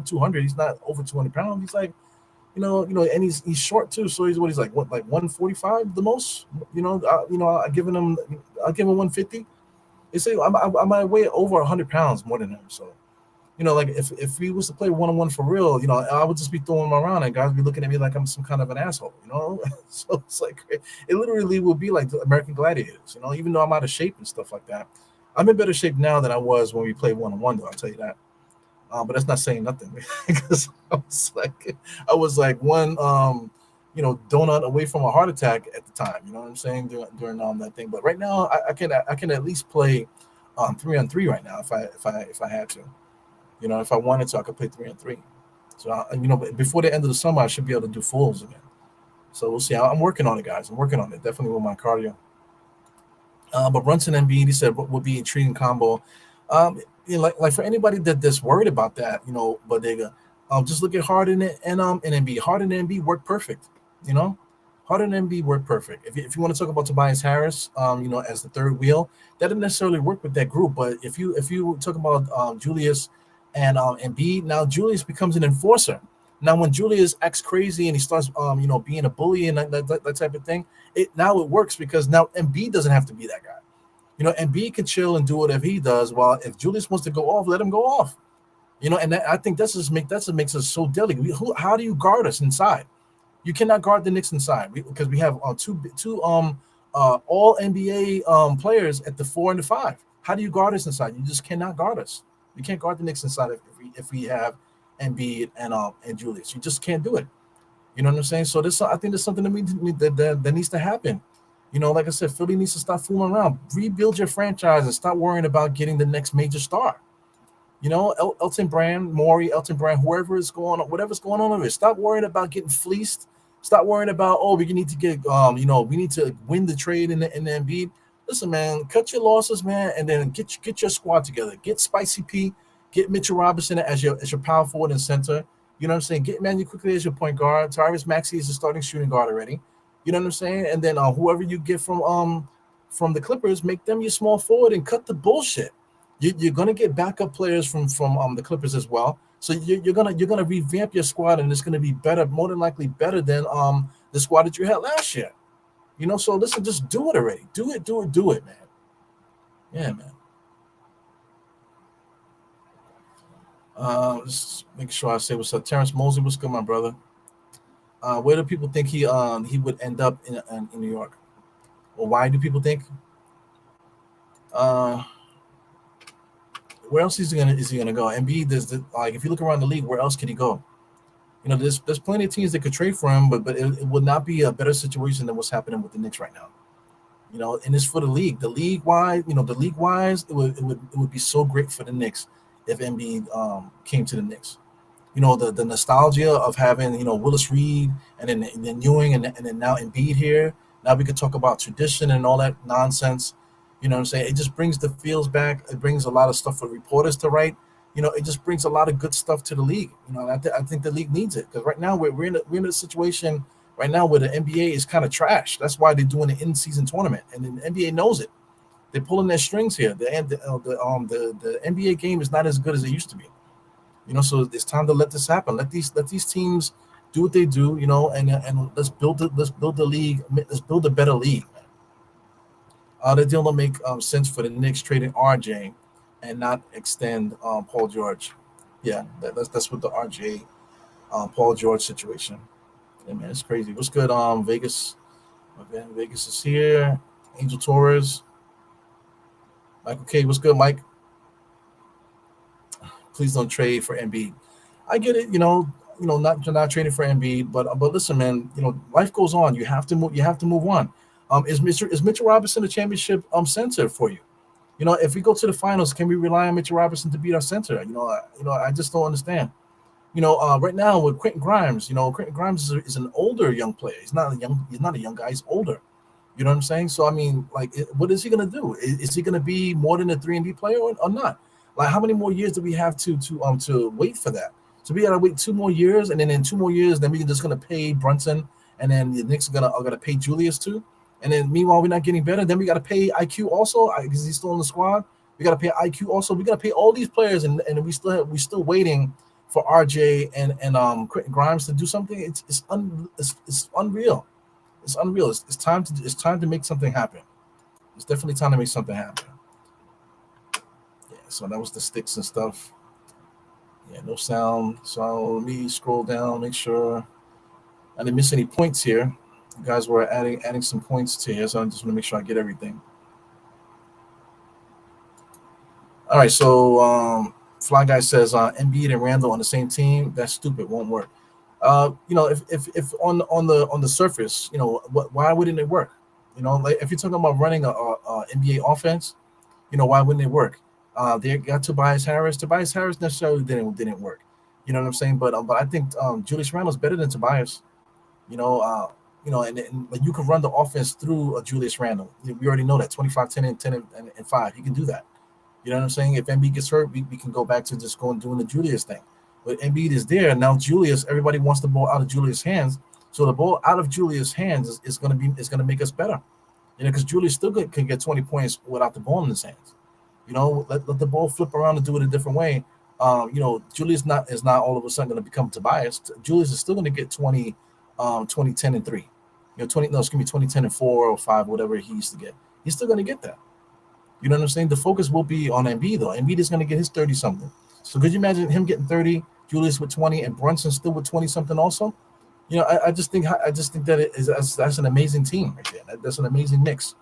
200. He's not over 200 pounds. He's like, and he's short too. So he's like 145 the most. I give him 150. They say I might weigh over 100 pounds more than him. So. Like if he was to play one-on-one for real, I would just be throwing him around and guys would be looking at me like I'm some kind of an asshole, So it's like, it literally will be like the American Gladiators, even though I'm out of shape and stuff like that. I'm in better shape now than I was when we played one-on-one, though, I'll tell you that. But that's not saying nothing because I was like one, donut away from a heart attack at the time, you know what I'm saying, during that thing. But right now I can at least play 3-on-3 right now if I had to. If I wanted to, I could play 3-on-3. So, but before the end of the summer, I should be able to do fulls again. So we'll see. I'm working on it, guys. I'm working on it. Definitely with my cardio. But Brunson and Embiid, he said, would be intriguing combo. Like for anybody that's worried about that, but they just look at Harden and Embiid. Harden and Embiid work perfect. Harden and Embiid work perfect. If you want to talk about Tobias Harris, as the third wheel, that didn't necessarily work with that group. But if you talk about Julius and Embiid, now Julius becomes an enforcer. Now when Julius acts crazy and he starts being a bully and that type of thing, it works because now Embiid doesn't have to be that guy. Embiid can chill and do whatever he does. While if Julius wants to go off, let him go off. And I think that's what makes us so delicate. How do you guard us inside? You cannot guard the Knicks inside because we have two all NBA players at the 4 and the 5. How do you guard us inside? You just cannot guard us. You can't guard the Knicks inside if we have Embiid and Julius. You just can't do it. You know what I'm saying? So I think there's something that needs to happen. Like I said, Philly needs to stop fooling around. Rebuild your franchise and stop worrying about getting the next major star. Elton Brand, Morey, Elton Brand, whatever's going on over here. Stop worrying about getting fleeced. Stop worrying about, we need to get, we need to win the trade in the Embiid. Listen, man, cut your losses, man, and then get your squad together. Get Spicy P, get Mitchell Robinson as your power forward and center. You know what I'm saying? Get Emmanuel quickly as your point guard. Tyrese Maxey is the starting shooting guard already. You know what I'm saying? And then whoever you get from the Clippers, make them your small forward and cut the bullshit. You're gonna get backup players from the Clippers as well. So you're gonna revamp your squad, and it's gonna be better, more than likely better than the squad that you had last year. So listen, just do it already. Do it, man. Yeah, man. Just make sure I say what's up. Terrence Mosley, what's good, my brother? Where do people think he would end up in New York? Or why do people think? Where else is he gonna go? Embiid, if you look around the league, where else can he go? There's plenty of teams that could trade for him, but it would not be a better situation than what's happening with the Knicks right now. And it's for the league. The league wise, it would be so great for the Knicks if Embiid came to the Knicks. The nostalgia of having Willis Reed and then Ewing and then now Embiid here. Now we could talk about tradition and all that nonsense. You know what I'm saying? It just brings the feels back. It brings a lot of stuff for reporters to write. It just brings a lot of good stuff to the league. And I think the league needs it because right now we're in a situation right now where the NBA is kind of trash. That's why they're doing the in-season tournament, and then the NBA knows it. They're pulling their strings here. The NBA game is not as good as it used to be. So it's time to let this happen. Let these teams do what they do. And let's build the league. Let's build a better league. The deal don't make sense for the Knicks trading RJ and not extend Paul George. Yeah, that's what the RJ Paul George situation. Yeah, man, it's crazy. What's good? Vegas. Okay, Vegas is here. Angel Torres. Michael K. What's good, Mike? Please don't trade for Embiid. I get it. Not trading for Embiid, but listen, man. Life goes on. You have to move. You have to move on. Is Mitchell Robinson a championship center for you? If we go to the finals, can we rely on Mitchell Robinson to beat our center? I just don't understand. Right now with Quentin Grimes, Quentin Grimes is an older young player. He's not a young guy. He's older. You know what I'm saying? So I mean, like, what is he gonna do? Is he gonna be more than a 3-and-D player or not? Like, how many more years do we have to wait for that? So we gotta wait 2 more years, and then in 2 more years, then we're just gonna pay Brunson, and then the Knicks are gonna pay Julius too. And then meanwhile, we're not getting better. Then we gotta pay IQ also because he's still in the squad. We gotta pay IQ also. We gotta pay all these players, and we still waiting for RJ and Quentin Grimes to do something. It's unreal. It's unreal. It's time to make something happen. It's definitely time to make something happen. Yeah. So that was the sticks and stuff. Yeah, no sound. So let me scroll down, make sure I didn't miss any points here. You guys were adding some points to here, so I just want to make sure I get everything. All right, so Fly Guy says Embiid and Randall on the same team. That's stupid. Won't work. If on the surface, why wouldn't it work? Like if you're talking about running a NBA offense, why wouldn't it work? They got Tobias Harris. Tobias Harris necessarily didn't work. You know what I'm saying? But I think Julius Randle's better than Tobias. You know, and like, you can run the offense through a Julius Randle. We already know that 25, 10, and 10 and 5. You can do that. You know what I'm saying? If Embiid gets hurt, we can go back to just going doing the Julius thing. But Embiid is there now. Julius, everybody wants the ball out of Julius' hands. So the ball out of Julius' hands is going to make us better. Because Julius still can get 20 points without the ball in his hands. Let the ball flip around and do it a different way. Julius is not all of a sudden going to become Tobias. Julius is still going to get 20, 10, and 3. 20, 10, and 4 or 5, whatever he used to get. He's still going to get that. You know what I'm saying? The focus will be on Embiid, though. Embiid is going to get his 30-something. So could you imagine him getting 30, Julius with 20, and Brunson still with 20-something also? I just think that that's an amazing team right there. That's an amazing mix.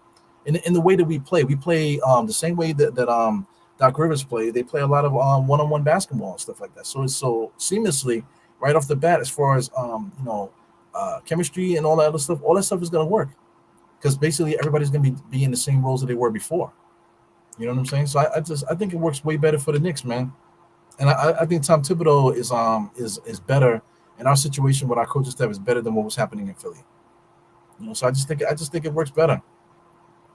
In the way that we play the same way that Doc Rivers play. They play a lot of one-on-one basketball and stuff like that. So it's so seamlessly right off the bat as far as chemistry and all that other stuff. All that stuff is going to work because basically everybody's going to be in the same roles that they were before. You know what I'm saying? So I think it works way better for the Knicks, man. And I think Tom Thibodeau is better, and our situation with our coaching staff is better than what was happening in Philly. So I just think it works better.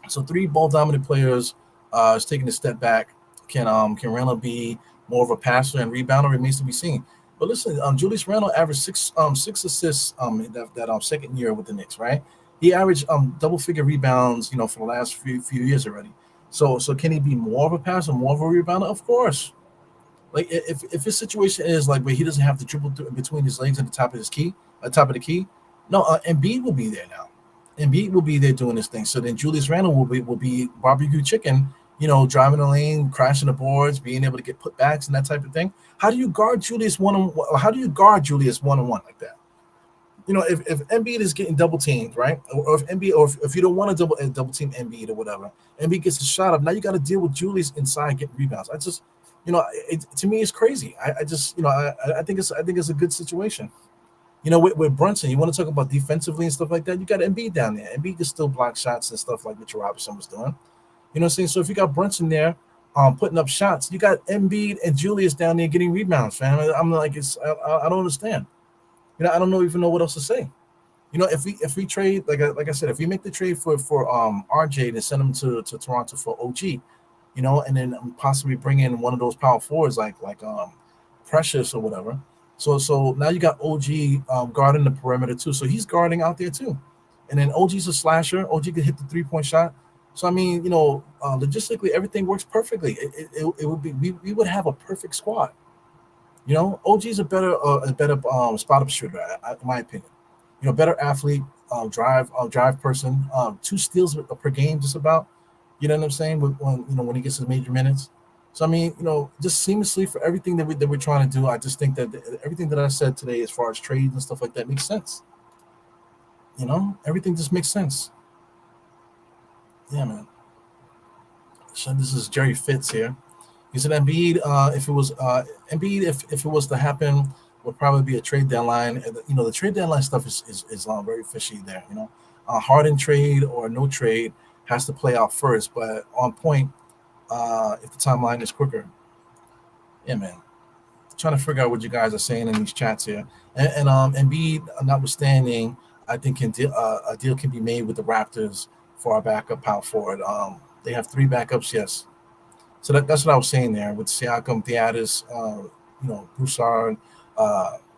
So 3 ball dominant players is taking a step back. Can Randle be more of a passer and rebounder? Remains to be seen. But listen, Julius Randle averaged six assists that second year with the Knicks, right? He averaged double figure rebounds, for the last few years already. So can he be more of a passer, more of a rebounder? Of course. Like if his situation is like where he doesn't have to dribble between his legs at the top of the key, no, Embiid will be there now. Embiid will be there doing this thing. So then Julius Randle will be barbecue chicken, driving the lane, crashing the boards, being able to get putbacks and that type of thing. How do you guard Julius one-on-one? How do you guard Julius one-on-one like that? If Embiid is getting double teamed, right? Or if Embiid, or if you don't want to double team Embiid or whatever, Embiid gets a shot up. Now you got to deal with Julius inside getting rebounds. I just, to me, it's crazy. I think it's a good situation. with Brunson, you want to talk about defensively and stuff like that. You got Embiid down there. Embiid can still block shots and stuff like Mitchell Robinson was doing. You know what I'm saying? So if you got Brunson there, putting up shots, you got Embiid and Julius down there getting rebounds, fam. I'm like, I don't understand. I don't even know what else to say. If we trade, like I said, if we make the trade for RJ and send him to Toronto for OG, and then possibly bring in one of those power forwards like Precious or whatever. So now you got OG guarding the perimeter too. So he's guarding out there too, and then OG's a slasher. OG could hit the 3-point shot. So I mean, logistically everything works perfectly. It would be we would have a perfect squad. OG's a better spot up shooter, in my opinion. Better athlete, drive person, 2 steals per game, just about. You know what I'm saying? When he gets his major minutes. So I mean, just seamlessly for everything that we're trying to do. I just think that everything that I said today, as far as trades and stuff like that, makes sense. Everything just makes sense. Yeah, man. So this is Jerry Fitz here. He said Embiid, if it was to happen, would probably be a trade deadline. The trade deadline stuff is very fishy there. Harden trade or no trade has to play out first, but on point if the timeline is quicker. Yeah, man. Trying to figure out what you guys are saying in these chats here. And Embiid, notwithstanding, I think a deal can be made with the Raptors for our backup power forward. They have 3 backups, yes. So that's what I was saying there with Siakam, Theatis, Broussard,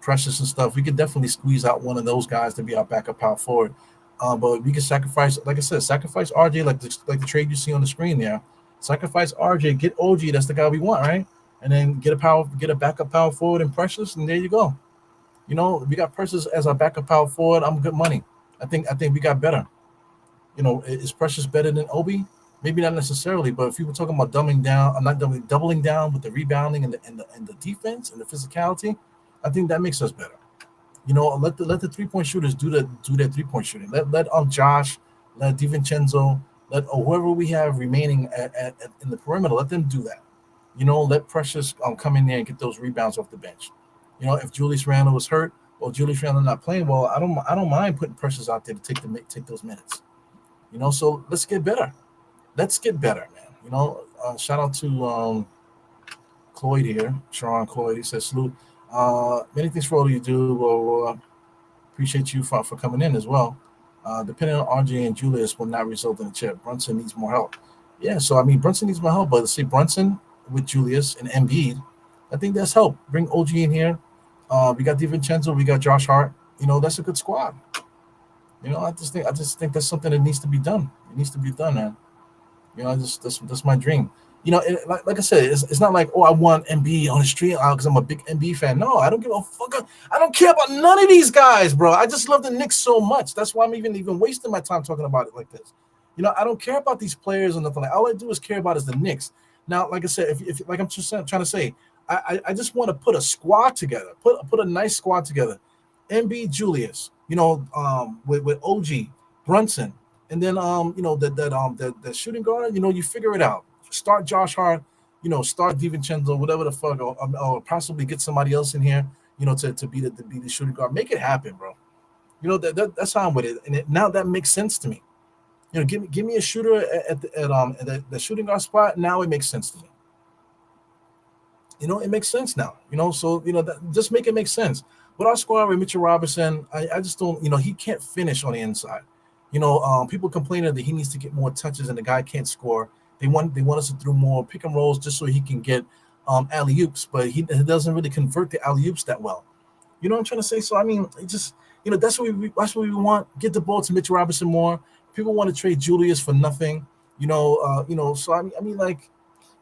Precious and stuff. We could definitely squeeze out one of those guys to be our backup power forward. But we could sacrifice, like I said, sacrifice RJ like the trade you see on the screen there. Sacrifice RJ, get OG. That's the guy we want, right? And then get a backup power forward in Precious, and there you go. We got Precious as our backup power forward. I'm good money. I think we got better. Is Precious better than Obi? Maybe not necessarily, but if you were talking about doubling down with the rebounding and the defense and the physicality, I think that makes us better. Let the 3-point shooters do their 3-point shooting. Let Josh, let DiVincenzo, let whoever we have remaining in the perimeter, let them do that. Let Precious come in there and get those rebounds off the bench. If Julius Randle was hurt or Julius Randle not playing well, I don't mind putting Precious out there to take those minutes. So let's get better. Let's get better, man. Shout out to Cloyd here, Sharon Cloyd. He says, salute. Many things for all you do. Well, appreciate you for coming in as well. Depending on RJ and Julius will not result in a chip. Brunson needs more help. Yeah, so I mean, Brunson needs more help, but see, Brunson with Julius and Embiid, I think that's help. Bring OG in here. We got DiVincenzo, we got Josh Hart. That's a good squad. I just think that's something that needs to be done. It needs to be done, man. That's my dream. Like I said, it's not like, I want Embiid on the street because I'm a big Embiid fan. No, I don't give a fuck. I don't care about none of these guys, bro. I just love the Knicks so much. That's why I'm even wasting my time talking about it like this. I don't care about these players or nothing. All I do is care about is the Knicks. Now, like I said, if like I'm just trying to say, I just want to put a squad together, put a nice squad together. Embiid, Julius, with OG, Brunson, and then the shooting guard. You figure it out. Start Josh Hart, start DiVincenzo, whatever the fuck, or possibly get somebody else in here, to be the shooting guard. Make it happen, bro. That's how I'm with it, and now that makes sense to me. Give me a shooter at the shooting guard spot. Now it makes sense to me. It makes sense now. So just make it make sense. With our squad with Mitchell Robinson, I just don't. He can't finish on the inside. People complaining that he needs to get more touches and the guy can't score. They want us to do more pick and rolls just so he can get alley oops, but he doesn't really convert the alley oops that well. You know what I'm trying to say? So I mean, it just that's what we want. Get the ball to Mitchell Robinson more. People want to trade Julius for nothing. So I mean, like,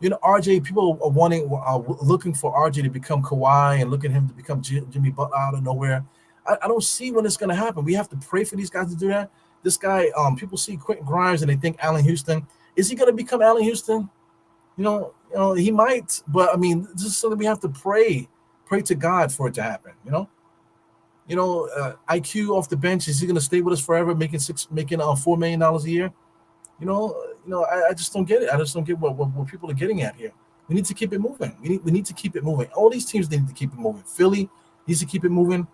RJ. People are looking for RJ to become Kawhi and looking at him to become Jimmy Butler out of nowhere. I don't see when it's going to happen. We have to pray for these guys to do that. This guy, people see Quentin Grimes and they think Allen Houston. Is he going to become Allen Houston? He might, but I mean, this is something we have to pray to God for it to happen. IQ off the bench. Is he going to stay with us forever, making $4 million a year? I just don't get it. I just don't get what people are getting at here. We need to keep it moving. We need to keep it moving. All these teams need to keep it moving. Philly needs to keep it moving.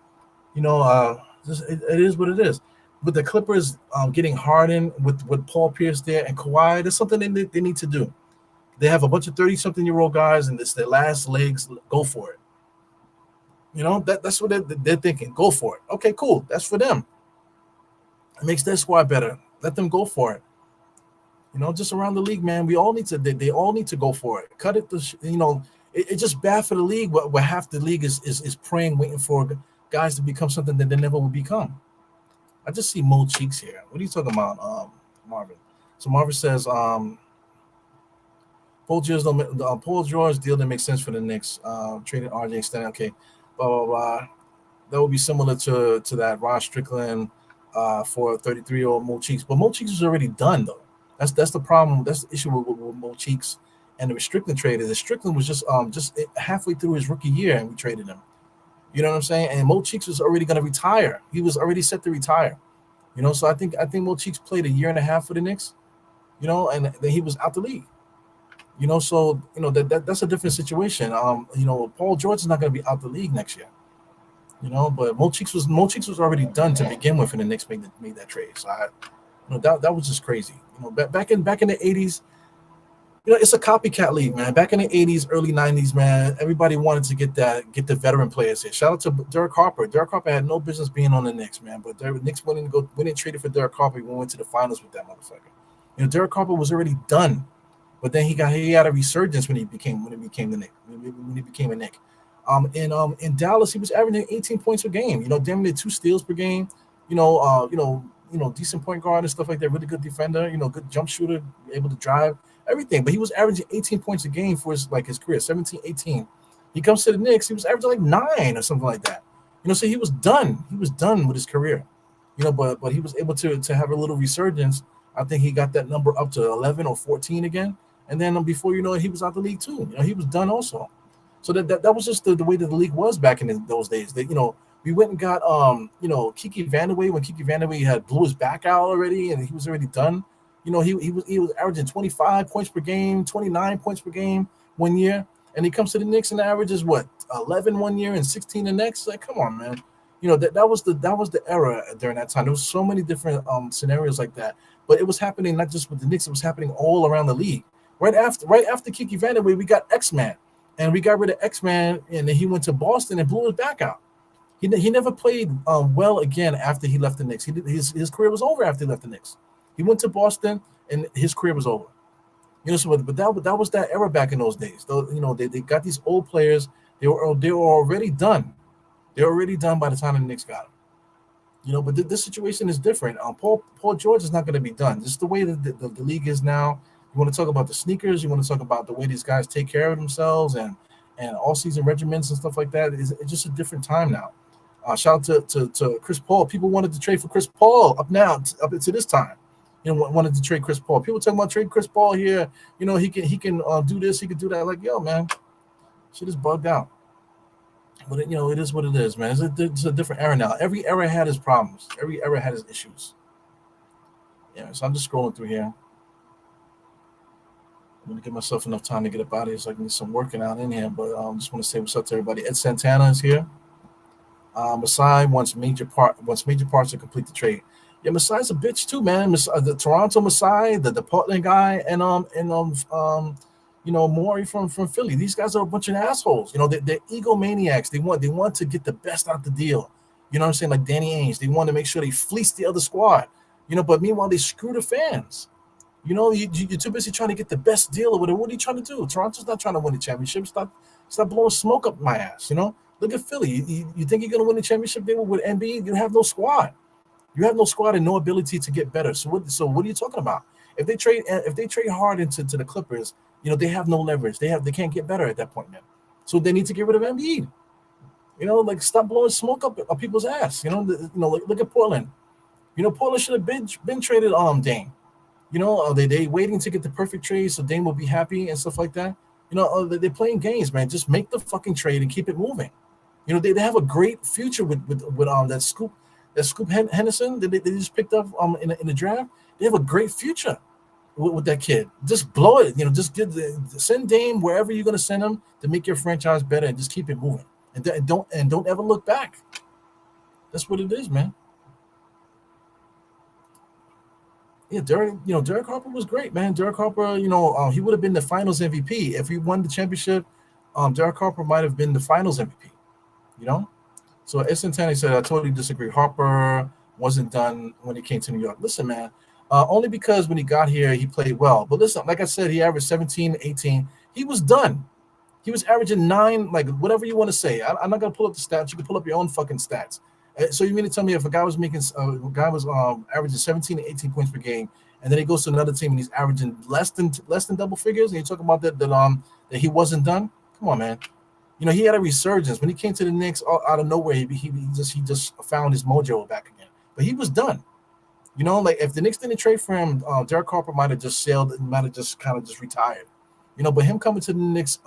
It is what it is. With the Clippers getting Harden with Paul Pierce there and Kawhi, there's something they need to do. They have a bunch of 30-something-year-old guys, and it's their last legs. Go for it. That's what they're thinking. Go for it. Okay, cool. That's for them. It makes their squad better. Let them go for it. Just around the league, man, we all need to. They all need to go for it. Cut it. It's just bad for the league. Where half the league is praying, waiting for guys to become something that they never will become. I just see Mo Cheeks here. What are you talking about, Marvin? So Marvin says, Paul George deal that makes sense for the Knicks. Trading RJ Stanley. Okay, blah blah blah. That would be similar to that Ross Strickland for 33-year-old Mo Cheeks. But Mo Cheeks was already done though. That's the problem. That's the issue with Mo Cheeks and the Strickland trade. Is that Strickland was just halfway through his rookie year and we traded him. You know what I'm saying? And Mo Cheeks was already going to retire. He was already set to retire. So I think Mo Cheeks played a year and a half for the Knicks. And then he was out the league. So that's a different situation. Paul George is not going to be out the league next year. But Mo Cheeks was already done to begin with, and the Knicks made that trade. So that was just crazy. Back in the 80s, it's a copycat league, man. Back in the 80s, early 90s, man, everybody wanted to get the veteran players here. Shout out to Derek Harper. Derek Harper had no business being on the Knicks, man. But the Knicks went and traded for Derek Harper. We went to the finals with that motherfucker. Derek Harper was already done, but then he had a resurgence when he became the Knick. When he became a Knick. In Dallas, he was averaging 18 points per game. Damn near 2 steals per game. Decent point guard and stuff like that. Really good defender. Good jump shooter, able to drive. Everything, but he was averaging 18 points a game for his career, 17, 18. He comes to the Knicks, he was averaging like 9 or something like that. So he was done. He was done with his career. But he was able to have a little resurgence. I think he got that number up to 11 or 14 again. And then before you know it, he was out the league too. He was done also. So that was just the way that the league was back in those days. We went and got Kiki Vandeweghe when Kiki Vandeweghe had blew his back out already and he was already done. He was averaging 25 points per game, 29 points per game one year, and he comes to the Knicks and averages what 11 one year and 16 the next. Like, come on, man. That was the era during that time. There was so many different scenarios like that, but it was happening not just with the Knicks; it was happening all around the league. Right after Kiki Vandeweghe, we got X-Man, and we got rid of X-Man, and then he went to Boston and blew his back out. He never played well again after he left the Knicks. His career was over after he left the Knicks. He went to Boston, and his career was over. But that was that era back in those days. They got these old players. They were already done. They were already done by the time the Knicks got them. But this situation is different. Paul George is not going to be done. This is the way that the league is now. You want to talk about the sneakers. You want to talk about the way these guys take care of themselves and all-season regimens and stuff like that. It's just a different time now. Shout out to Chris Paul. People wanted to trade for Chris Paul up to this time. Wanted to trade Chris Paul. People talking about trade Chris Paul here. He can do this, he can do that. Like, yo, man, shit is bugged out. But it is what it is, man. It's a different era now. Every era had its problems. Every era had its issues. Yeah, so I'm just scrolling through here. I'm gonna give myself enough time to get up out of here so I can get some working out in here. But I just want to say what's up to everybody. Ed Santana is here. Masai wants major parts to complete the trade. Yeah, Masai's a bitch too, man. The Toronto Masai, the Portland guy, and Morey from Philly. These guys are a bunch of assholes. They're egomaniacs. They want to get the best out the deal. You know what I'm saying? Like Danny Ainge, they want to make sure they fleece the other squad. But meanwhile they screw the fans. You're too busy trying to get the best deal or whatever. What are you trying to do? Toronto's not trying to win the championship. Stop blowing smoke up my ass. Look at Philly. You think you're going to win the championship there with Embiid? You have no squad. You have no squad and no ability to get better. So what are you talking about? If they trade Harden to the Clippers, they have no leverage. They can't get better at that point, man. So they need to get rid of Embiid. Stop blowing smoke up people's ass. Look at Portland. Portland should have been traded Dame. They waiting to get the perfect trade so Dame will be happy and stuff like that. They're playing games, man. Just make the fucking trade and keep it moving. They have a great future with that Scoop Henderson that they just picked up in the draft. They have a great future with that kid. Just blow it, just send Dame wherever you're gonna send him to make your franchise better and just keep it moving. And don't ever look back. That's what it is, man. Yeah, Derek Harper was great, man. Derek Harper, he would have been the Finals MVP if we won the championship. Derek Harper might have been the Finals MVP. You know. So Instantane said, I totally disagree. Harper wasn't done when he came to New York. Listen, man, only because when he got here, he played well. But listen, like I said, he averaged 17, 18. He was done. He was averaging 9, like whatever you want to say. I'm not going to pull up the stats. You can pull up your own fucking stats. So you mean to tell me if a guy was averaging 17 to 18 points per game, and then he goes to another team and he's averaging less than double figures, and you're talking about that he wasn't done? Come on, man. He had a resurgence when he came to the Knicks out of nowhere. He just found his mojo back again. But he was done. Like if the Knicks didn't trade for him, Derek Harper might have just sailed and might have just kind of just retired. But him coming to the Knicks,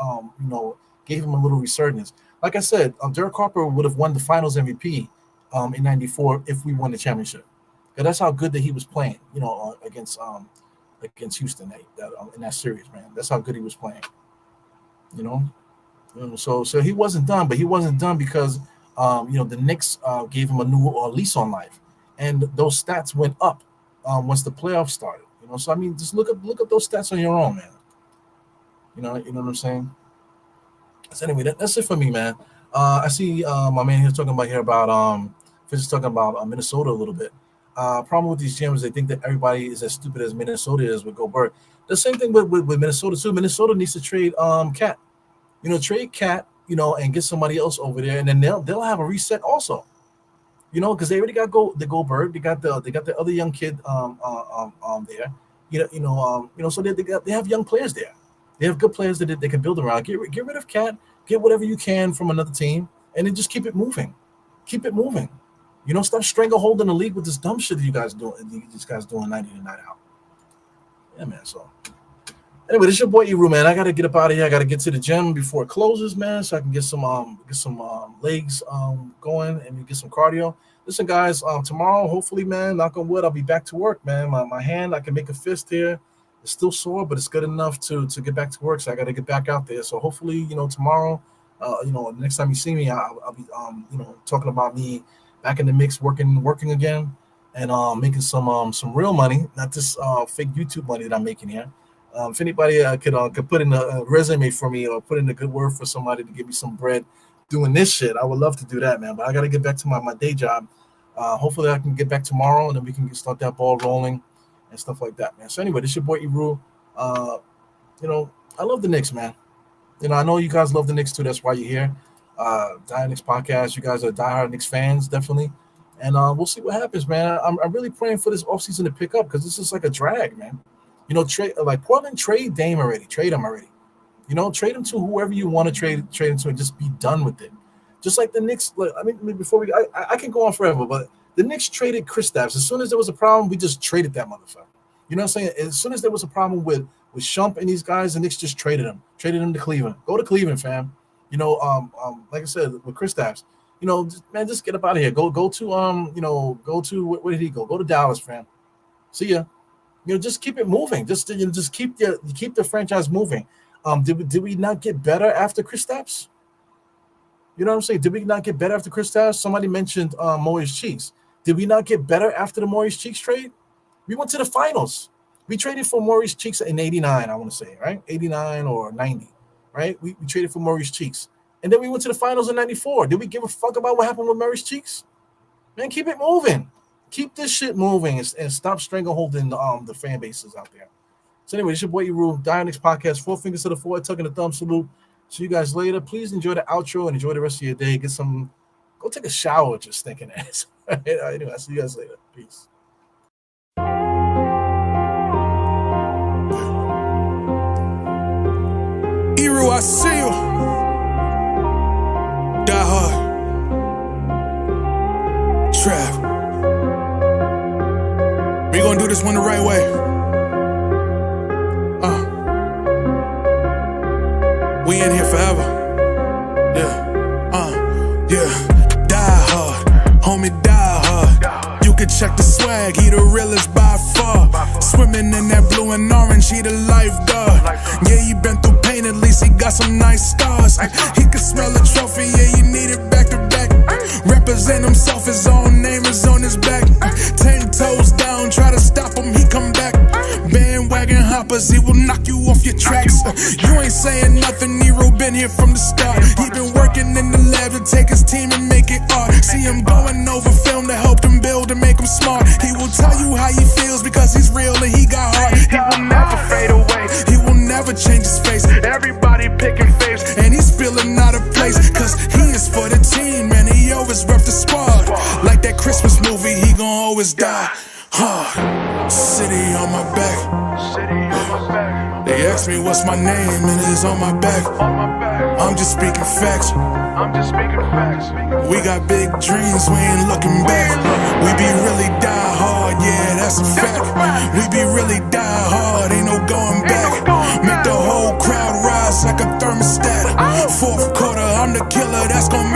gave him a little resurgence. Like I said, Derek Harper would have won the Finals MVP in '94 if we won the championship. Because that's how good that he was playing. Against Houston in that series, man. That's how good he was playing. So he wasn't done, but he wasn't done because the Knicks gave him a new lease on life, and those stats went up once the playoffs started. So I mean, just look at those stats on your own, man. You know what I'm saying? So anyway, that's it for me, man. I see my man here talking about just talking about Minnesota a little bit. Problem with these GMs, they think that everybody is as stupid as Minnesota is with Gobert. The same thing with Minnesota too. Minnesota needs to trade Cat. Trade Cat, and get somebody else over there, and then they'll have a reset also. Because they already got the Goldberg, they got the other young kid there. So they have young players there. They have good players that they can build around. Get rid of Cat, get whatever you can from another team, and then just keep it moving. Keep it moving. Stop strangleholding the league with this dumb shit that you guys doing. These guys doing 90 to 9 out. Yeah, man. So. Anyway, this is your boy Eru, man. I gotta get up out of here. I gotta get to the gym before it closes, man, so I can get some legs going and get some cardio. Listen, guys, tomorrow, hopefully, man, knock on wood, I'll be back to work, man. My hand, I can make a fist here. It's still sore, but it's good enough to get back to work. So I gotta get back out there. So hopefully, tomorrow, next time you see me, I'll be talking about me back in the mix, working again, and making some real money, not this fake YouTube money that I'm making here. If anybody could put in a resume for me or put in a good word for somebody to give me some bread doing this shit, I would love to do that, man. But I got to get back to my day job. Hopefully I can get back tomorrow, and then we can start that ball rolling and stuff like that, man. So anyway, this is your boy Eru. I love the Knicks, man. I know you guys love the Knicks too. That's why you're here. Die Knicks podcast. You guys are diehard Knicks fans, definitely. And we'll see what happens, man. I'm really praying for this offseason to pick up because this is like a drag, man. Trade like Portland, trade Dame already. Trade him already. Trade him to whoever you want to trade him to, and just be done with it. Just like the Knicks. Before I can go on forever, but the Knicks traded Kristaps. As soon as there was a problem, we just traded that motherfucker. You know what I'm saying? As soon as there was a problem with Shump and these guys, the Knicks just traded him to Cleveland. Go to Cleveland, fam. Like I said with Kristaps, just get up out of here. Go to where did he go? Go to Dallas, fam. See ya. Just keep it moving. Just keep the franchise moving. Did we not get better after Kristaps? You know what I'm saying? Did we not get better after Kristaps? Somebody mentioned Maurice Cheeks. Did we not get better after the Maurice Cheeks trade? We went to the finals. We traded for Maurice Cheeks in '89, I want to say, right? 89 or 90, right? We traded for Maurice Cheeks. And then we went to the finals in '94. Did we give a fuck about what happened with Maurice Cheeks? Man, keep it moving. Keep this shit moving and stop strangleholding the fan bases out there. So anyway, it's your boy Eru, Die Knicks podcast, 4 fingers to the forehead, tucking the thumb salute. See you guys later. Please enjoy the outro and enjoy the rest of your day. Go take a shower, just thinking ass. Anyway, I'll see you guys later. Peace. Eru, I see you. Die hard. Trav. We gonna do this one the right way. We in here forever. Yeah. Die hard, homie, die hard. You can check the swag, he the realest by far. Swimming in that blue and orange, he the lifeguard. Yeah, he been through pain, at least he got some nice scars. He can smell the trophy, yeah, you need it back to back. hoppers and himself, his own name is on his back. 10 toes down, try to stop him, he come back. Bandwagon hoppers, he will knock you off your tracks. You ain't saying nothing, Nero been here from the start. He been working in the lab to take his team and make it art. See him going over film to help him build and make him smart. He will tell you how he feels because he's real and he got heart. He will never fade away, he will never change his face. Everybody picking faves and he's feeling out of place, cause he is for the team and he always rep the squad. Like that Christmas movie, he gon' always die hard. City on my back. They ask me what's my name and it's on my back. I'm just speaking facts. We got big dreams, we ain't looking back. We be really die hard, yeah, that's a fact. We be really die hard, ain't no going back. Make the whole crowd rise like a thermostat. Fourth quarter, I'm the killer, that's gon'